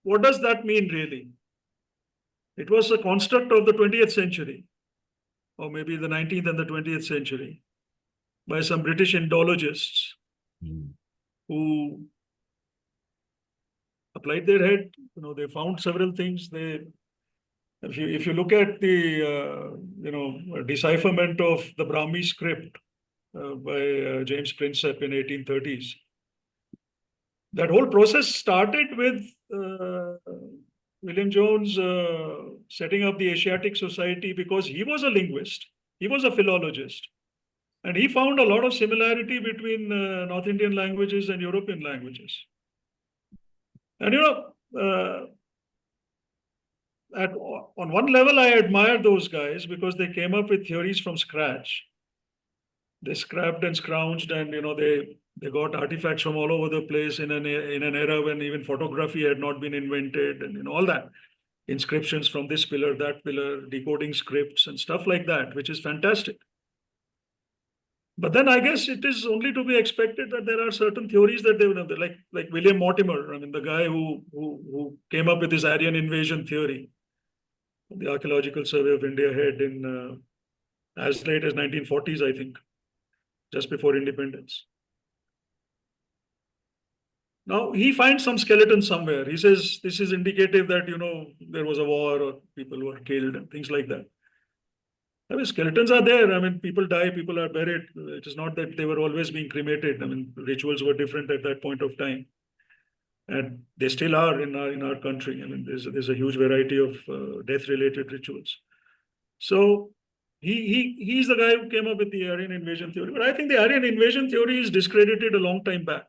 What does that mean really? It was a construct of the 20th century, or maybe the 19th and the 20th century, by some British Indologists who applied their head. You know, they found several things. If you look at the decipherment of the Brahmi script by James Prinsep in 1830s, that whole process started with William Jones setting up the Asiatic Society because he was a linguist, he was a philologist, and he found a lot of similarity between North Indian languages and European languages. And you know, on one level, I admire those guys because they came up with theories from scratch. They scrapped and scrounged, and you know, they got artifacts from all over the place in an era when even photography had not been invented, and you know, all that. Inscriptions from this pillar, that pillar, decoding scripts and stuff like that, which is fantastic. But then I guess it is only to be expected that there are certain theories that they would have, like William Mortimer, I mean, the guy who came up with this Aryan invasion theory, the Archaeological Survey of India had in as late as 1940s, I think, just before independence. Now, he finds some skeleton somewhere. He says this is indicative that, you know, there was a war or people were killed and things like that. I mean, skeletons are there. I mean, people die, people are buried. It is not that they were always being cremated. I mean, rituals were different at that point of time. And they still are in our country. I mean, there's a huge variety of death-related rituals. So he's the guy who came up with the Aryan invasion theory. But I think the Aryan invasion theory is discredited a long time back.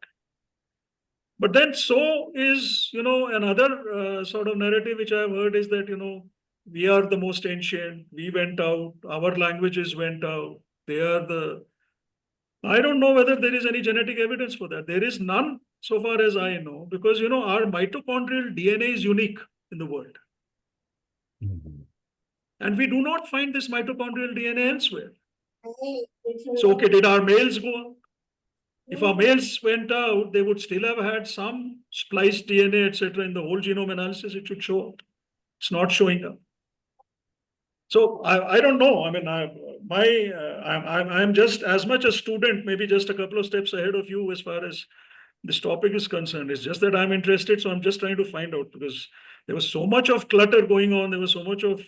But then so is, you know, another sort of narrative which I've heard is that, you know, we are the most ancient, we went out, our languages went out, they are the... I don't know whether there is any genetic evidence for that. There is none so far as I know, because, you know, our mitochondrial DNA is unique in the world. And we do not find this mitochondrial DNA elsewhere. So, okay, did our males go out? If our males went out, they would still have had some spliced DNA, etc. In the whole genome analysis, it should show up. It's not showing up. So I don't know. I mean, I'm just as much a student, maybe just a couple of steps ahead of you as far as this topic is concerned. It's just that I'm interested, so I'm just trying to find out, because there was so much of clutter going on. There was so much of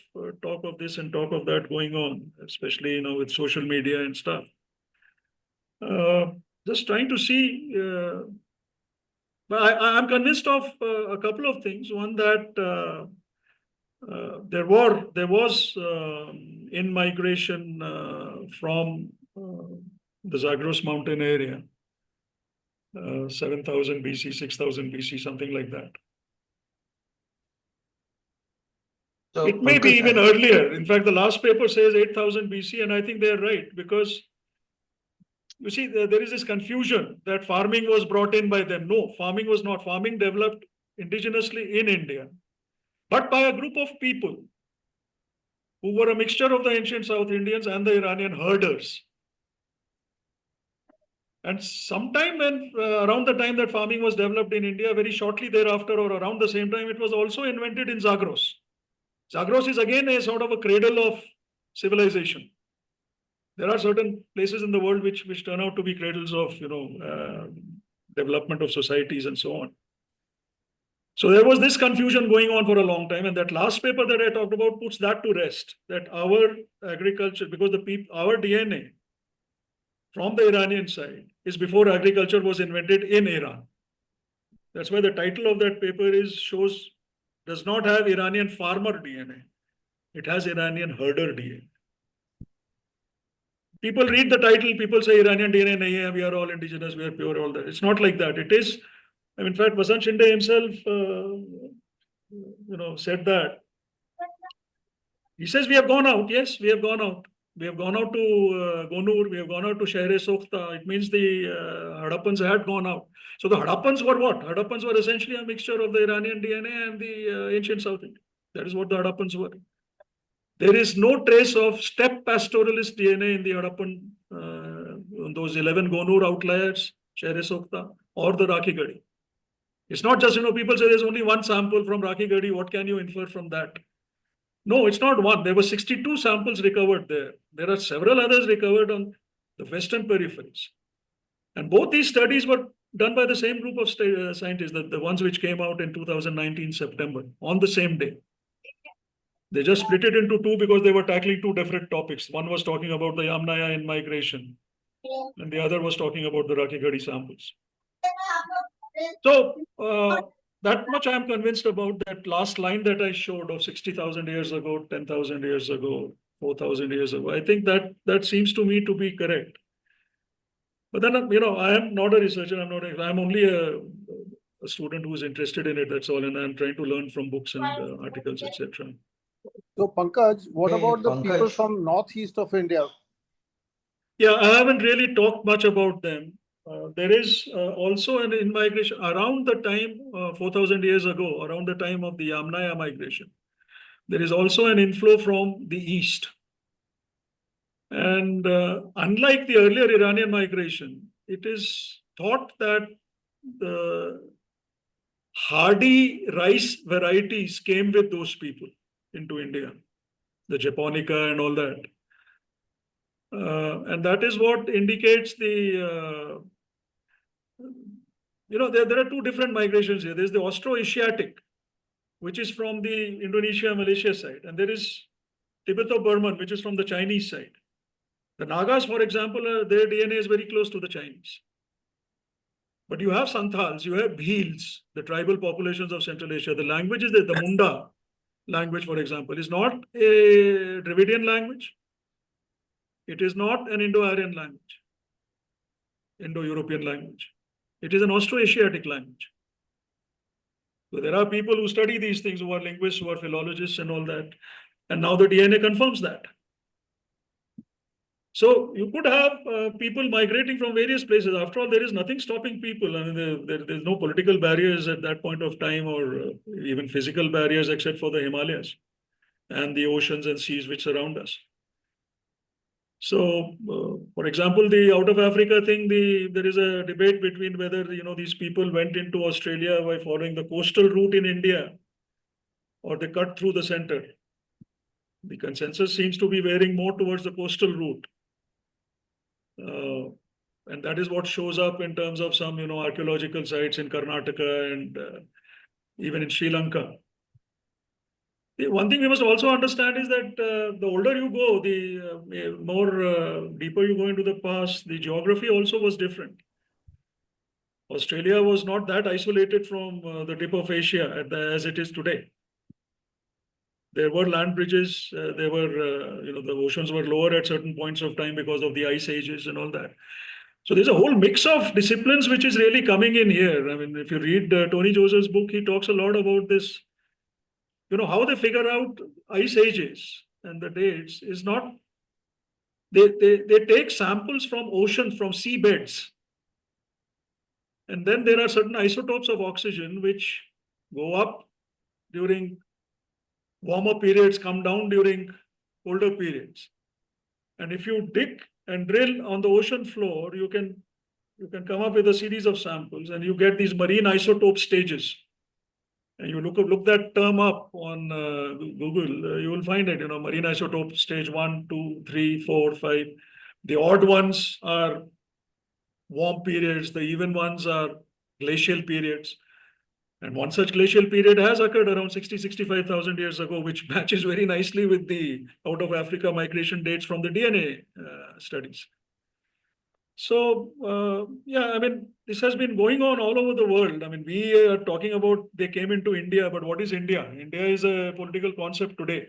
talk of this and talk of that going on, especially, you know, with social media and stuff. Just trying to see, but I'm convinced of a couple of things. One, that there was in-migration from the Zagros mountain area, 7,000 BC, 6,000 BC, something like that. So, it may be even earlier. In fact, the last paper says 8,000 BC, and I think they're right, because you see, there is this confusion that farming was brought in by them. No, farming was not. Farming developed indigenously in India, but by a group of people who were a mixture of the ancient South Indians and the Iranian herders. And sometime when, around the time that farming was developed in India, very shortly thereafter or around the same time, it was also invented in Zagros. Zagros is again a sort of a cradle of civilization. There are certain places in the world which turn out to be cradles of, you know, development of societies and so on. So there was this confusion going on for a long time, and that last paper that I talked about puts that to rest, that our agriculture, because our DNA from the Iranian side is before agriculture was invented in Iran. That's why the title of that paper does not have Iranian farmer DNA. It has Iranian herder DNA. People read the title, people say Iranian DNA nahi hai, we are all indigenous, we are pure, all that. It's not like that. It is, in fact, Vasant Shinde himself, said that. He says we have gone out. Yes, we have gone out. We have gone out to Gonur. We have gone out to Shahre-Sokhta. It means the Hadappans had gone out. So the Hadappans were what? Hadappans were essentially a mixture of the Iranian DNA and the ancient South India. That is what the Hadappans were. There is no trace of steppe pastoralist DNA in the Hadappan, those 11 Gonur outliers, Shahre-Sokhta, or the Rakhi Gadi. It's not just, people say there's only one sample from Rakhi Gadi. What can you infer from that? No, it's not one. There were 62 samples recovered there. There are several others recovered on the western peripheries. And both these studies were done by the same group of scientists, the ones which came out in 2019 September, on the same day. They just split it into two because they were tackling two different topics. One was talking about the Yamnaya in migration, and the other was talking about the Rakhi Gadi samples. So, that much I am convinced about that last line that I showed of 60,000 years ago, 10,000 years ago, 4,000 years ago. I think that seems to me to be correct. But then, I am not a researcher. I'm only a student who is interested in it. That's all. And I'm trying to learn from books and articles, etc. So, Pankaj, what Hey, about the people Pankaj. from northeast of India? Yeah, I haven't really talked much about them. There is also an in-migration around the time, 4,000 years ago, around the time of the Yamnaya migration. There is also an inflow from the east. And unlike the earlier Iranian migration, it is thought that the hardy rice varieties came with those people into India, the Japonica and all that. And that is what indicates the, there are two different migrations here. There's the Austro-Asiatic, which is from the Indonesia, Malaysia side. And there is Tibeto-Burman, which is from the Chinese side. The Nagas, for example, their DNA is very close to the Chinese. But you have Santals, you have Bhils, the tribal populations of Central Asia. The language is the Munda language, for example, is not a Dravidian language. It is not an Indo-Aryan language, Indo-European language. It is an Austro-Asiatic language. So there are people who study these things, who are linguists, who are philologists and all that. And now the DNA confirms that. So you could have people migrating from various places. After all, there is nothing stopping people. I mean, there's no political barriers at that point of time, or even physical barriers, except for the Himalayas and the oceans and seas which surround us. So, for example, the out of Africa thing, there is a debate between whether, these people went into Australia by following the coastal route in India, or they cut through the center. The consensus seems to be veering more towards the coastal route. And that is what shows up in terms of some, archaeological sites in Karnataka and even in Sri Lanka. One thing we must also understand is that the older you go, the more deeper you go into the past, the geography also was different. Australia was not that isolated from the tip of Asia as it is today. There were land bridges. There were, the oceans were lower at certain points of time because of the ice ages and all that. So there's a whole mix of disciplines which is really coming in here. I mean, if you read Tony Joseph's book, he talks a lot about this. How they figure out ice ages and the dates is not, they take samples from oceans, from seabeds. And then there are certain isotopes of oxygen which go up during warmer periods, come down during colder periods. And if you dig and drill on the ocean floor, you can come up with a series of samples, and you get these marine isotope stages. And you look that term up on Google, you will find it, marine isotope stage 1, 2, 3, 4, 5. The odd ones are warm periods. The even ones are glacial periods. And one such glacial period has occurred around 65,000 years ago, which matches very nicely with the out of Africa migration dates from the DNA studies. So, yeah, I mean, this has been going on all over the world. I mean, we are talking about they came into India, but what is India? India is a political concept today.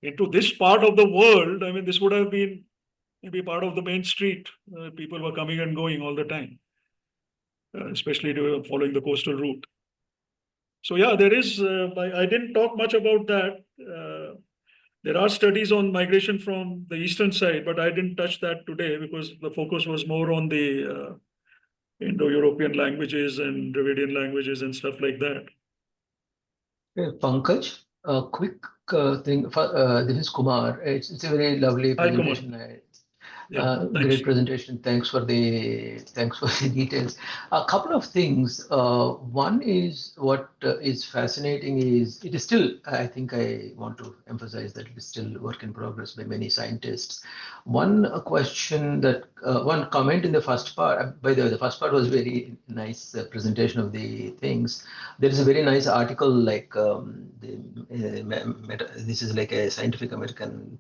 Into this part of the world, I mean, this would have been maybe part of the main street. People were coming and going all the time, especially following the coastal route. So yeah, there is, I didn't talk much about that. There are studies on migration from the eastern side, but I didn't touch that today because the focus was more on the Indo-European languages and Dravidian languages and stuff like that. Pankaj, a quick thing. This is Kumar. It's a very lovely Hi, Kumar. presentation. Yeah, thanks. Great presentation. Thanks for the details. A couple of things. One is what is fascinating is it is still. I think I want to emphasize that it is still work in progress by many scientists. One question that one comment in the first part. By the way, the first part was very nice presentation of the things. There is a very nice article like this is like a Scientific American.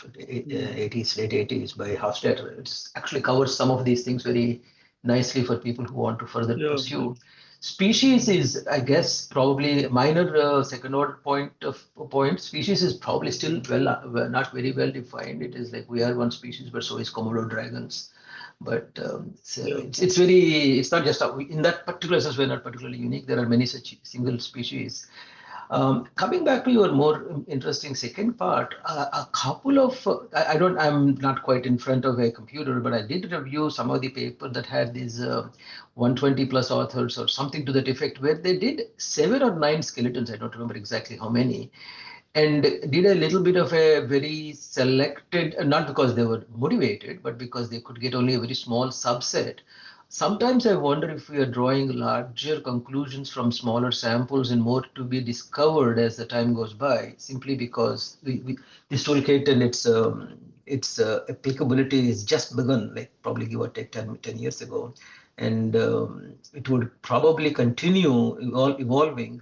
80s, late 80s by Hofstadter. It actually covers some of these things very nicely for people who want to further pursue. Species is, I guess, probably a minor second order point. Species is probably still not very well defined. It is like we are one species, but so is Komodo dragons. But it's very, it's not just in that particular sense, we're not particularly unique. There are many such single species. Coming back to your more interesting second part, a couple of, I'm not quite in front of a computer, but I did review some of the paper that had these 120 plus authors or something to that effect, where they did 7 or 9 skeletons, I don't remember exactly how many, and did a little bit of a very selected, not because they were motivated, but because they could get only a very small subset. Sometimes I wonder if we are drawing larger conclusions from smaller samples and more to be discovered as the time goes by, simply because this toolkit and its applicability is just begun, like probably give or take 10 years ago. And it would probably continue evolving.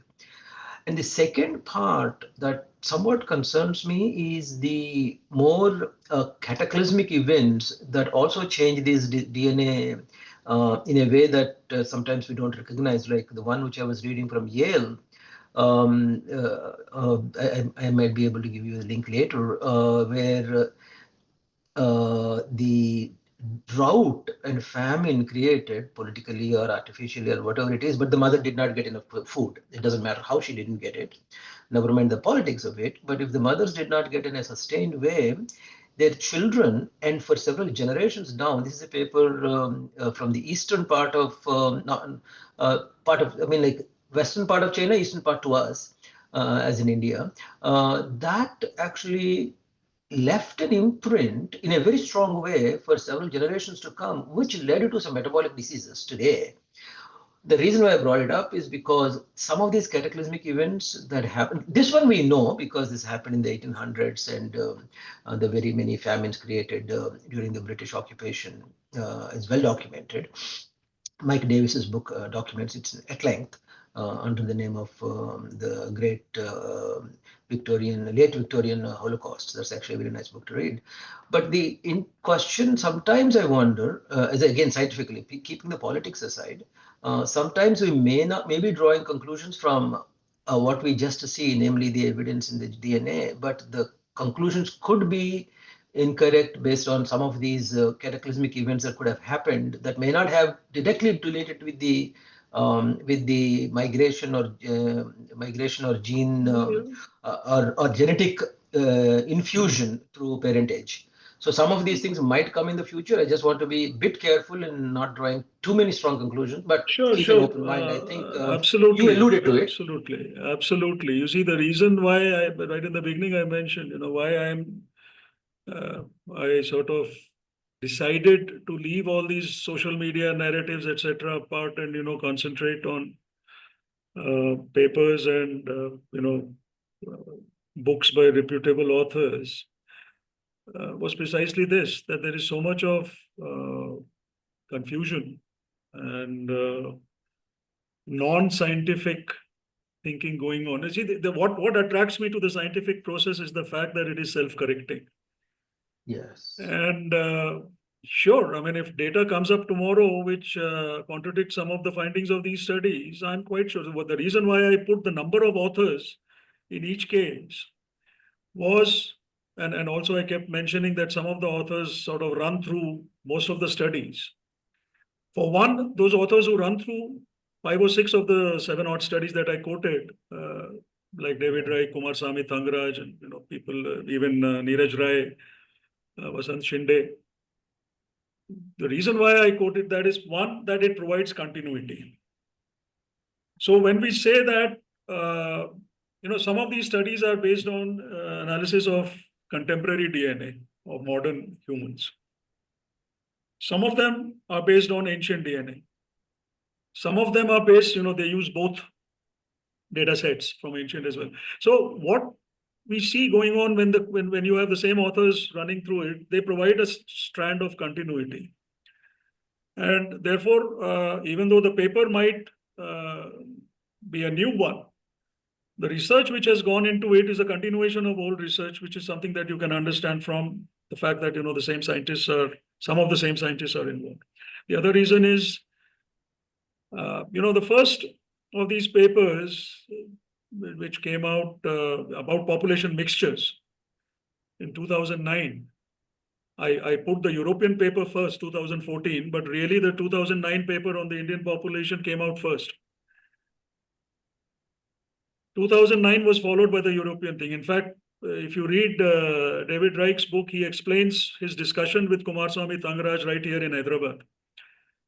And the second part that somewhat concerns me is the more cataclysmic events that also change this DNA in a way that sometimes we don't recognize, like the one which I was reading from Yale. I might be able to give you a link later, where the drought and famine created politically or artificially or whatever it is, but the mother did not get enough food. It doesn't matter how she didn't get it, never mind the politics of it. But if the mothers did not get in a sustained way, their children, and for several generations now, this is a paper from the eastern part of, western part of China, eastern part to us, as in India, that actually left an imprint in a very strong way for several generations to come, which led to some metabolic diseases today. The reason why I brought it up is because some of these cataclysmic events that happened, this one we know because this happened in the 1800s and the very many famines created during the British occupation is well documented. Mike Davis's book documents it at length under the name of the great late Victorian Holocaust. That's actually a very nice book to read. But the in question, sometimes I wonder, as again scientifically, keeping the politics aside, sometimes we may be drawing conclusions from what we just see, namely the evidence in the DNA, but the conclusions could be incorrect based on some of these cataclysmic events that could have happened that may not have directly related with the migration or gene or genetic infusion through parentage. So some of these things might come in the future. I just want to be a bit careful in not drawing too many strong conclusions, but keep an open mind. I think absolutely, you alluded to it. Absolutely. You see, the reason why right in the beginning I mentioned, why I sort of decided to leave all these social media narratives, etc., apart and concentrate on papers and books by reputable authors was precisely this, that there is so much of confusion and non-scientific thinking going on. See, what attracts me to the scientific process is the fact that it is self-correcting. Yes. And sure, I mean, if data comes up tomorrow which contradicts some of the findings of these studies, I'm quite sure. The reason why I put the number of authors in each case was, and also I kept mentioning that some of the authors sort of run through most of the studies. For one, those authors who run through 5 or 6 of the 7 odd studies that I quoted, like David Rai, Kumarasamy Thangaraj, and people, even Neeraj Rai, Vasant Shinde. The reason why I quoted that is, one, that it provides continuity. So when we say that, some of these studies are based on analysis of contemporary DNA of modern humans. Some of them are based on ancient DNA. Some of them are based, they use both data sets from ancient as well. So what we see going on when you have the same authors running through it, they provide a strand of continuity. And therefore, even though the paper might be a new one, the research which has gone into it is a continuation of old research, which is something that you can understand from the fact that, some of the same scientists are involved. The other reason is, the first of these papers which came out about population mixtures in 2009, I put the European paper first, 2014, but really the 2009 paper on the Indian population came out first. 2009 was followed by the European thing. In fact, if you read David Reich's book, he explains his discussion with Kumarasamy Thangaraj right here in Hyderabad.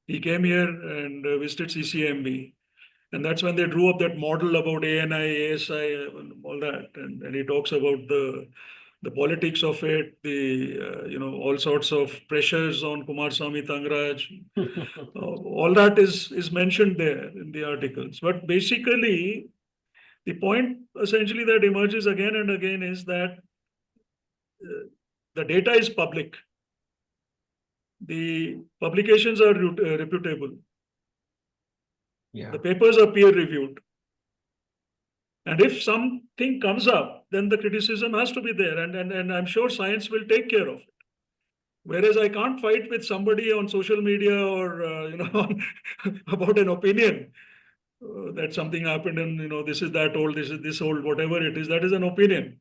He came here and visited CCMB. And that's when they drew up that model about ANI, ASI, and all that. And he talks about the politics of it, all sorts of pressures on Kumarasamy Thangaraj. All that is mentioned there in the articles. But basically, the point essentially that emerges again and again is that the data is public. The publications are reputable. Yeah. The papers are peer-reviewed. And if something comes up, then the criticism has to be there. And I'm sure science will take care of it. Whereas I can't fight with somebody on social media or, about an opinion that something happened and, this is that old, this is this old, whatever it is, that is an opinion.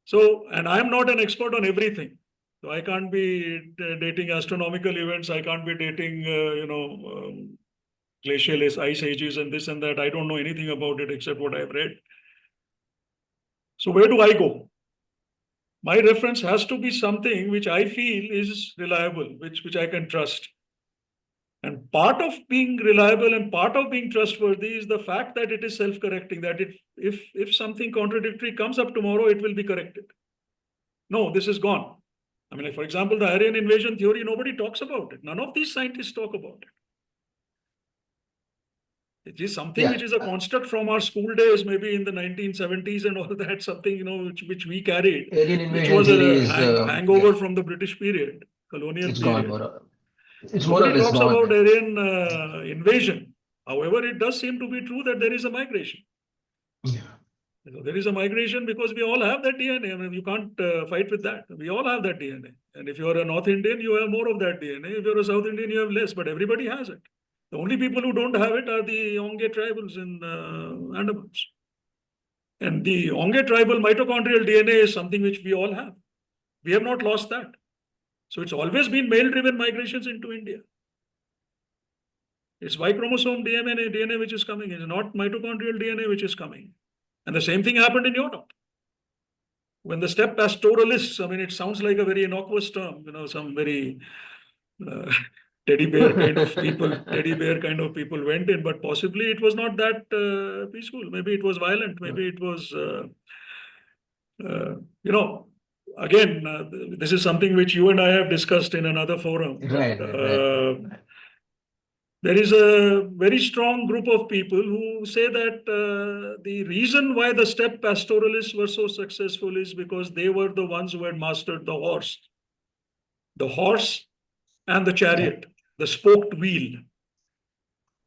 So, and I'm not an expert on everything. So I can't be dating astronomical events. I can't be dating, glacial ice ages and this and that. I don't know anything about it except what I've read. So where do I go? My reference has to be something which I feel is reliable, which I can trust. And part of being reliable and part of being trustworthy is the fact that it is self-correcting, that if something contradictory comes up tomorrow, it will be corrected. No, this is gone. I mean, like, for example, the Aryan invasion theory, nobody talks about it. None of these scientists talk about it. It is something which is a construct from our school days, maybe in the 1970s and all that, something, which we carried, which was a hangover from the British period, colonial period. Gone, it's Nobody talks about Aryan invasion. However, it does seem to be true that there is a migration. Yeah. So there is a migration because we all have that DNA. I mean, you can't fight with that. We all have that DNA. And if you're a North Indian, you have more of that DNA. If you're a South Indian, you have less, but everybody has it. The only people who don't have it are the Onge tribals in Andamans. And the Onge tribal mitochondrial DNA is something which we all have. We have not lost that. So it's always been male-driven migrations into India. It's Y chromosome DNA which is coming. It's not mitochondrial DNA which is coming. And the same thing happened in Europe. When the steppe pastoralists, I mean, it sounds like a very innocuous term, some very teddy bear kind of people went in, but possibly it was not that peaceful. Maybe it was violent. Maybe it was, again, this is something which you and I have discussed in another forum. Right. There is a very strong group of people who say that the reason why the steppe pastoralists were so successful is because they were the ones who had mastered the horse and the chariot, the spoked wheel.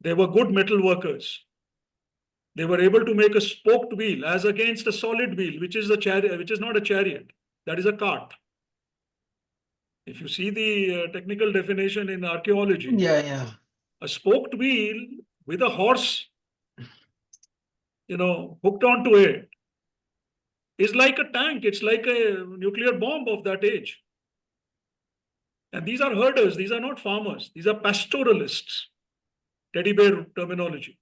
They were good metal workers. They were able to make a spoked wheel as against a solid wheel, which is a chariot, which is not a chariot. That is a cart. If you see the technical definition in archaeology, a spoked wheel with a horse, hooked onto it is like a tank. It's like a nuclear bomb of that age. And these are herders. These are not farmers. These are pastoralists. Teddy bear terminology.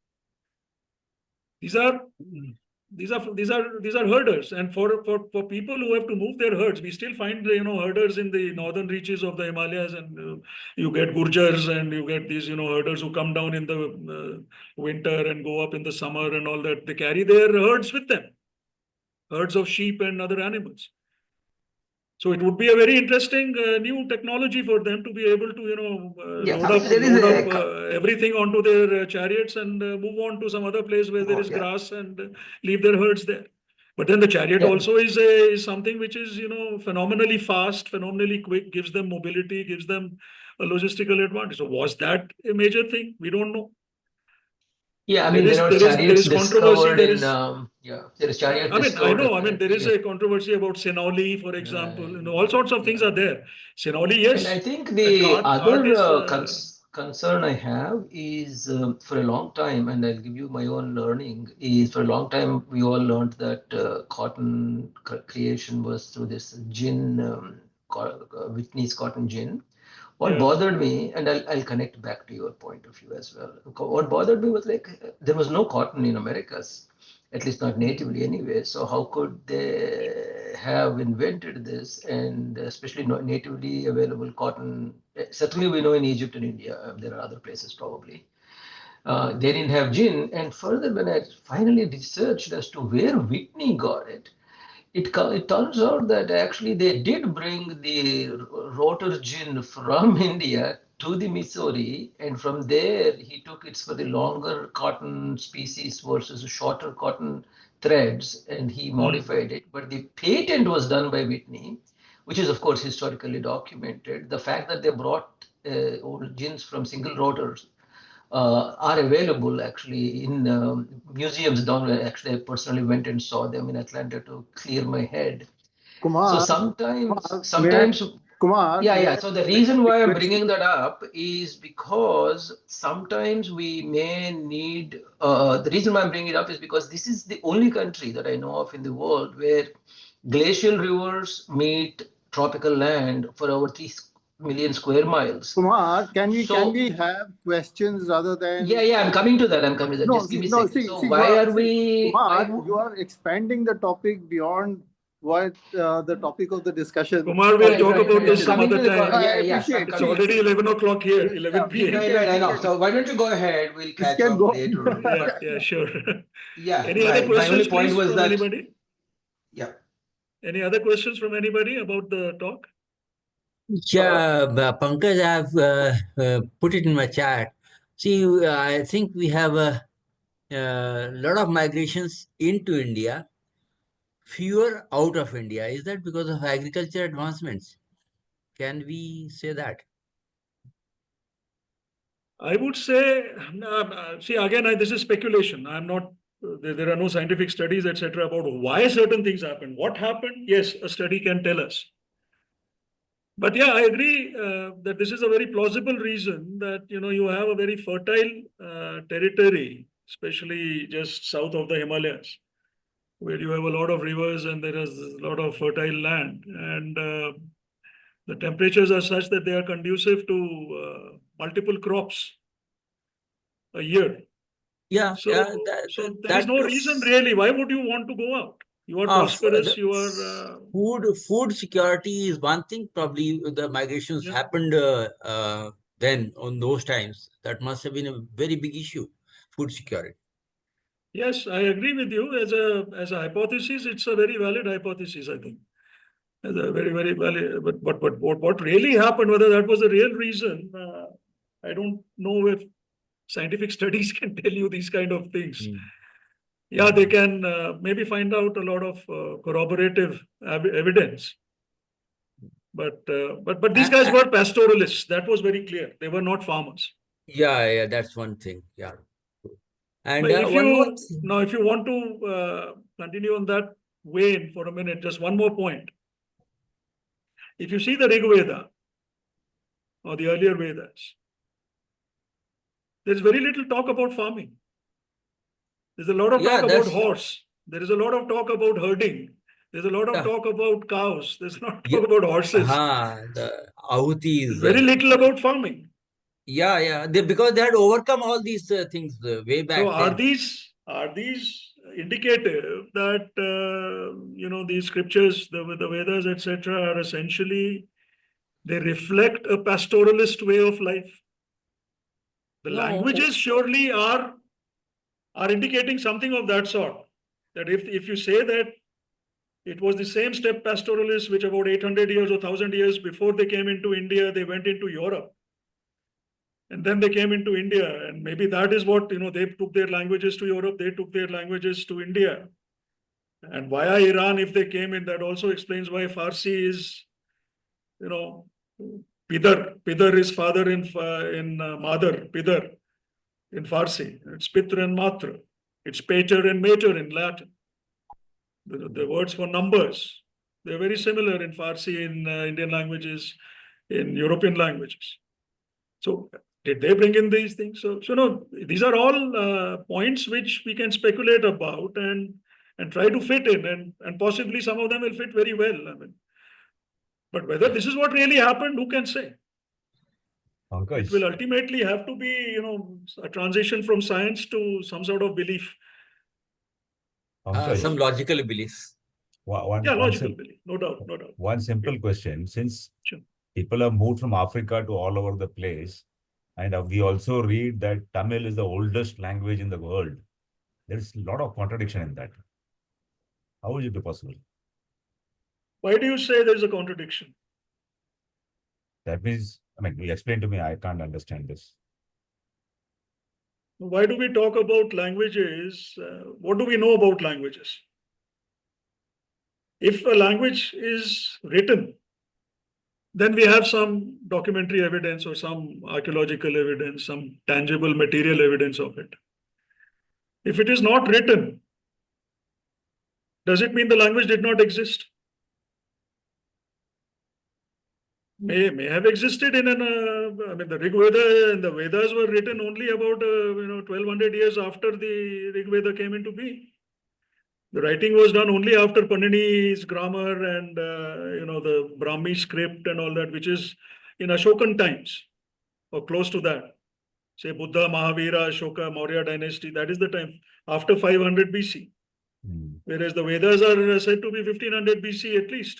These are herders, and for people who have to move their herds, we still find herders in the northern reaches of the Himalayas, and you get Gurjars, and you get these herders who come down in the winter and go up in the summer and all that. They carry their herds with them, herds of sheep and other animals. So it would be a very interesting new technology for them to be able to load up everything onto their chariots and move on to some other place where there is grass and leave their herds there. But then the chariot also is something which is phenomenally fast, phenomenally quick, gives them mobility, gives them a logistical advantage. So was that a major thing? We don't know. Yeah, I mean, there are chariots discovered in, there is chariots discovered. I know, there is a controversy about Sinoli, for example, all sorts of things are there. Sinoli, yes. And I think the other concern I have is for a long time, and I'll give you my own learning, is for a long time, we all learned that cotton creation was through this gin, Whitney's cotton gin. What bothered me, and I'll connect back to your point of view as well. What bothered me was there was no cotton in Americas, at least not natively anyway. So how could they have invented this, and especially not natively available cotton? Certainly we know in Egypt and India, there are other places probably. They didn't have gin. And further, when I finally researched as to where Whitney got it, it turns out that actually they did bring the rotor gin from India to the Missouri, and from there he took it for the longer cotton species versus shorter cotton threads, and he modified it. But the patent was done by Whitney, which is of course historically documented. The fact that they brought old gins from single rotors are available actually in museums down where actually I personally went and saw them in Atlanta to clear my head. Kumar, so sometimes Kumar, so the reason why I'm bringing that up is because sometimes we may need the reason why I'm bringing it up is because this is the only country that I know of in the world where glacial rivers meet tropical land for over 3 million square miles. Kumar, can we have questions rather than? I'm coming to that. No, just give me a second. Kumar, you are expanding the topic beyond what the topic of the discussion. Kumar, we'll talk about this some other time. It's already 11 o'clock here, 11 p.m. Right, I know. So why don't you go ahead? We'll catch up later. Yeah, sure. Any other questions, please, from that, anybody? Yeah. Any other questions from anybody about the talk? Yeah, Pankaj, I've put it in my chat. See, I think we have a lot of migrations into India, fewer out of India. Is that because of agriculture advancements? Can we say that? I would say, see, again, this is speculation. I'm not, there are no scientific studies, etc., about why certain things happen. What happened? Yes, a study can tell us. But yeah, I agree that this is a very plausible reason that, you have a very fertile territory, especially just south of the Himalayas, where you have a lot of rivers and there is a lot of fertile land. And the temperatures are such that they are conducive to multiple crops a year. Yeah. So there is no reason really. Why would you want to go out? You are prosperous. You are food security is one thing. Probably the migrations happened then on those times. That must have been a very big issue. Food security. Yes, I agree with you. As a hypothesis, it's a very valid hypothesis, I think. As a very, very valid. But what really happened, whether that was the real reason, I don't know if scientific studies can tell you these kind of things. Yeah, they can maybe find out a lot of corroborative evidence. But these guys were pastoralists. That was very clear. They were not farmers. Yeah, that's one thing. Yeah. And But if one more you thing. now, if you want to continue on that vein for a minute, just one more point. If you see the Rig Veda or the earlier Vedas, there is very little talk about farming. There's a lot of Yeah, talk about that's horse. There is a lot of talk about herding. There's a lot of yeah. talk about cows. There's a lot of Yeah. talk about horses. The ahutis. Very little about farming. Yeah. Because they had overcome all these things way back So are then. these indicative that these scriptures, the Vedas, etc., are essentially, they reflect a pastoralist way of life? The No. languages surely are indicating something of that sort. That if you say that it was the same steppe pastoralists which about 800 years or 1000 years before they came into India, they went into Europe. And then they came into India, and maybe that is what, they took their languages to Europe, they took their languages to India. And via Iran, if they came in, that also explains why Farsi is, Pidar. Pidar is father in Mother, Pidar in Farsi. It's Pitra and Matra. It's Pater and Mater in Latin. The words for numbers, they're very similar in Farsi, in Indian languages, in European languages. So did they bring in these things? So no, these are all points which we can speculate about and try to fit in, and possibly some of them will fit very well. I mean, but whether this is what really happened, who can say? Pankaj, It will ultimately have to be, a transition from science to some sort of belief. Pankaj, Some logical beliefs. Logical belief, no doubt. One simple question: since Sure. people have moved from Africa to all over the place, and we also read that Tamil is the oldest language in the world, there is a lot of contradiction in that. How would it be possible? Why do you say there is a contradiction? That means, you explain to me, I can't understand this. Why do we talk about languages? What do we know about languages? If a language is written, then we have some documentary evidence or some archaeological evidence, some tangible material evidence of it. If it is not written, does it mean the language did not exist? May have existed in the Rig Veda and the Vedas were written only about 1200 years after the Rig Veda came into being. The writing was done only after Panini's grammar and the Brahmi script and all that, which is in Ashokan times or close to that. Say Buddha, Mahavira, Ashoka, Maurya dynasty. That is the time after 500 BC. Whereas the Vedas are said to be 1500 BC at least.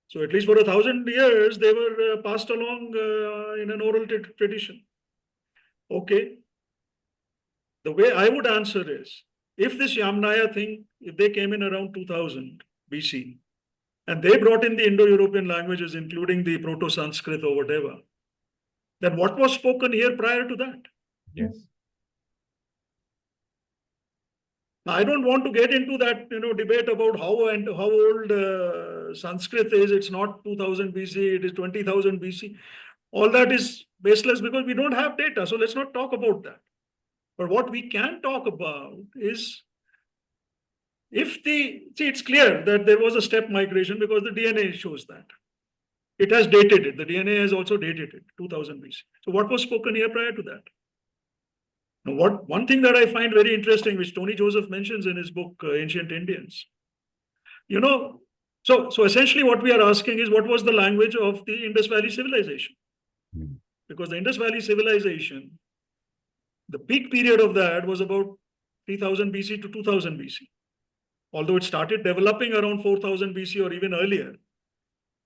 So at least for 1000 years, they were passed along in an oral tradition. Okay. The way I would answer is, if this Yamnaya thing, if they came in around 2000 BC, and they brought in the Indo-European languages, including the Proto-Sanskrit or whatever, then what was spoken here prior to that? Yes. Now, I don't want to get into that debate about how old Sanskrit is. It's not 2000 BC, it is 20,000 BC. All that is baseless because we don't have data. So let's not talk about that. But what we can talk about is it's clear that there was a steppe migration because the DNA shows that. It has dated it. The DNA has also dated it, 2000 BC. So what was spoken here prior to that? Now, one thing that I find very interesting, which Tony Joseph mentions in his book, Ancient Indians, so essentially what we are asking is what was the language of the Indus Valley civilization? Because the Indus Valley civilization, the peak period of that was about 3000 BC to 2000 BC. Although it started developing around 4000 BC or even earlier.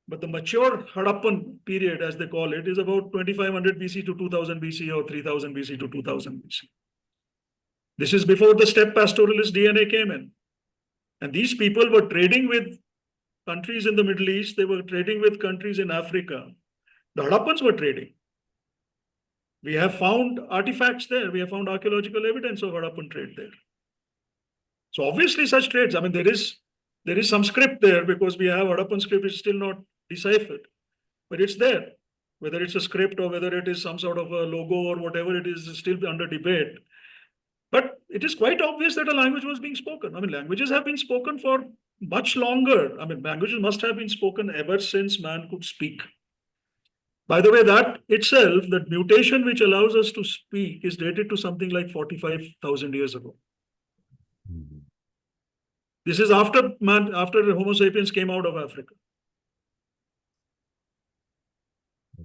But the mature Harappan period, as they call it, is about 2500 BC to 2000 BC or 3000 BC to 2000 BC. This is before the steppe pastoralist DNA came in. And these people were trading with countries in the Middle East. They were trading with countries in Africa. The Harappans were trading. We have found artifacts there. We have found archaeological evidence of Harappan trade there. So obviously such trades, there is some script there because we have Harappan script, is still not deciphered, but it's there. Whether it's a script or whether it is some sort of a logo or whatever it is still under debate. But it is quite obvious that a language was being spoken. I mean, languages have been spoken for much longer. I mean, languages must have been spoken ever since man could speak. By the way, that itself, that mutation which allows us to speak is dated to something like 45,000 years ago. This is after Homo sapiens came out of Africa.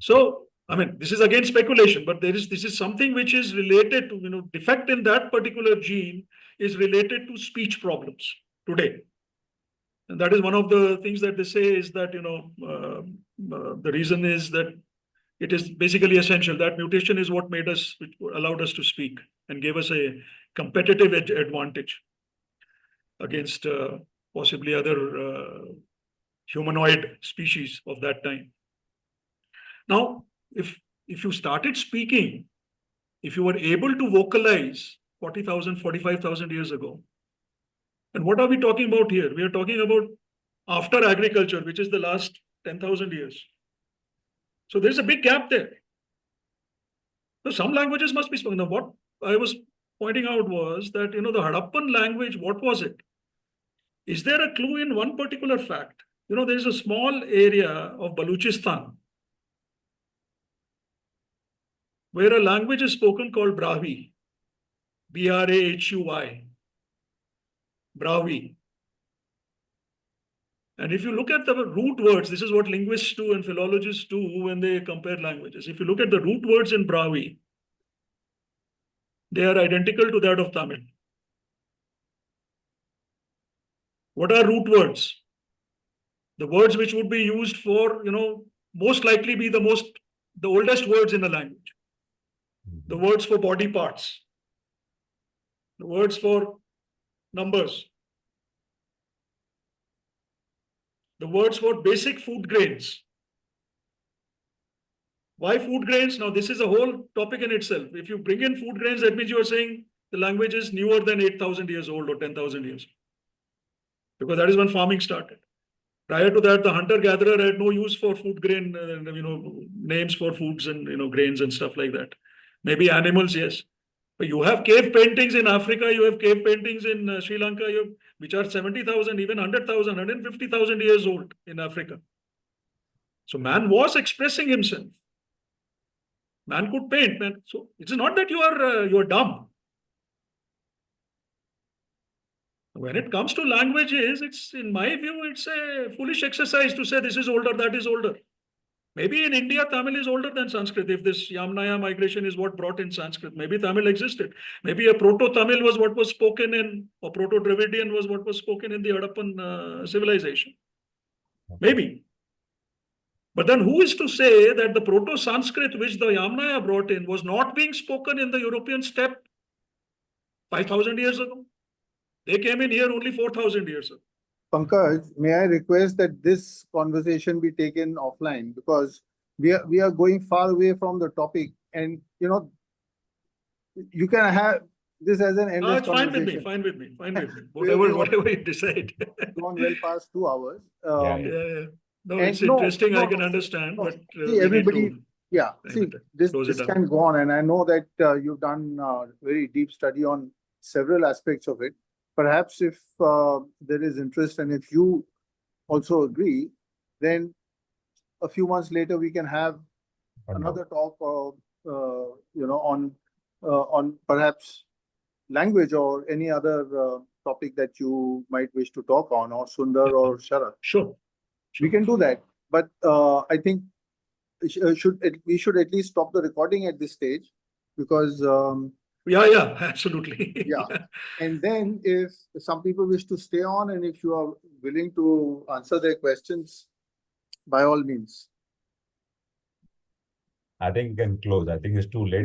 So, I mean, this is again speculation, but this is something which is related to, defect in that particular gene is related to speech problems today. And that is one of the things that they say is that, the reason is that it is basically essential. That mutation is what allowed us to speak and gave us a competitive advantage against possibly other humanoid species of that time. Now, if you started speaking, if you were able to vocalize 40,000, 45,000 years ago, and what are we talking about here? We are talking about after agriculture, which is the last 10,000 years. So there's a big gap there. So some languages must be spoken. Now, what I was pointing out was that, the Harappan language, what was it? Is there a clue in one particular fact? There's a small area of Baluchistan where a language is spoken called Brahvi, B-R-A-H-U-I, Brahvi. And if you look at the root words, this is what linguists do and philologists do when they compare languages. If you look at the root words in Brahvi, they are identical to that of Tamil. What are root words? The words which would be used for, most likely be the oldest words in a language. The words for body parts, the words for numbers, the words for basic food grains. Why food grains? Now, this is a whole topic in itself. If you bring in food grains, that means you are saying the language is newer than 8,000 years old or 10,000 years. Because that is when farming started. Prior to that, the hunter-gatherer had no use for food grain, names for foods and, grains and stuff like that. Maybe animals, yes. But you have cave paintings in Africa, you have cave paintings in Sri Lanka, which are 70,000, even 100,000, 150,000 years old in Africa. So man was expressing himself. Man could paint. Man. So it's not that you are dumb. When it comes to languages, in my view, it's a foolish exercise to say this is older, that is older. Maybe in India, Tamil is older than Sanskrit. If this Yamnaya migration is what brought in Sanskrit, maybe Tamil existed. Maybe a Proto-Tamil was what was spoken in, or Proto-Dravidian was what was spoken in the Harappan civilization. Maybe. But then who is to say that the Proto-Sanskrit which the Yamnaya brought in was not being spoken in the European steppe 5,000 years ago? They came in here only 4,000 years ago. Pankaj, may I request that this conversation be taken offline, because we are going far away from the topic, and you can have this as an endless conversation. Fine with me. Whatever you decide. Gone well past 2 hours. Yeah. No, it's interesting. I can understand, but see, everybody. This can go on, and I know that you've done very deep study on several aspects of it. Perhaps if there is interest and if you also agree, then a few months later we can have another talk, on perhaps language or any other topic that you might wish to talk on, or Sundar or Sharat. Sure. We can do that, but I think we should at least stop the recording at this stage, because. Yeah, absolutely. Yeah. And then if some people wish to stay on, and if you are willing to answer their questions, by all means. I think we can close. I think it's too late.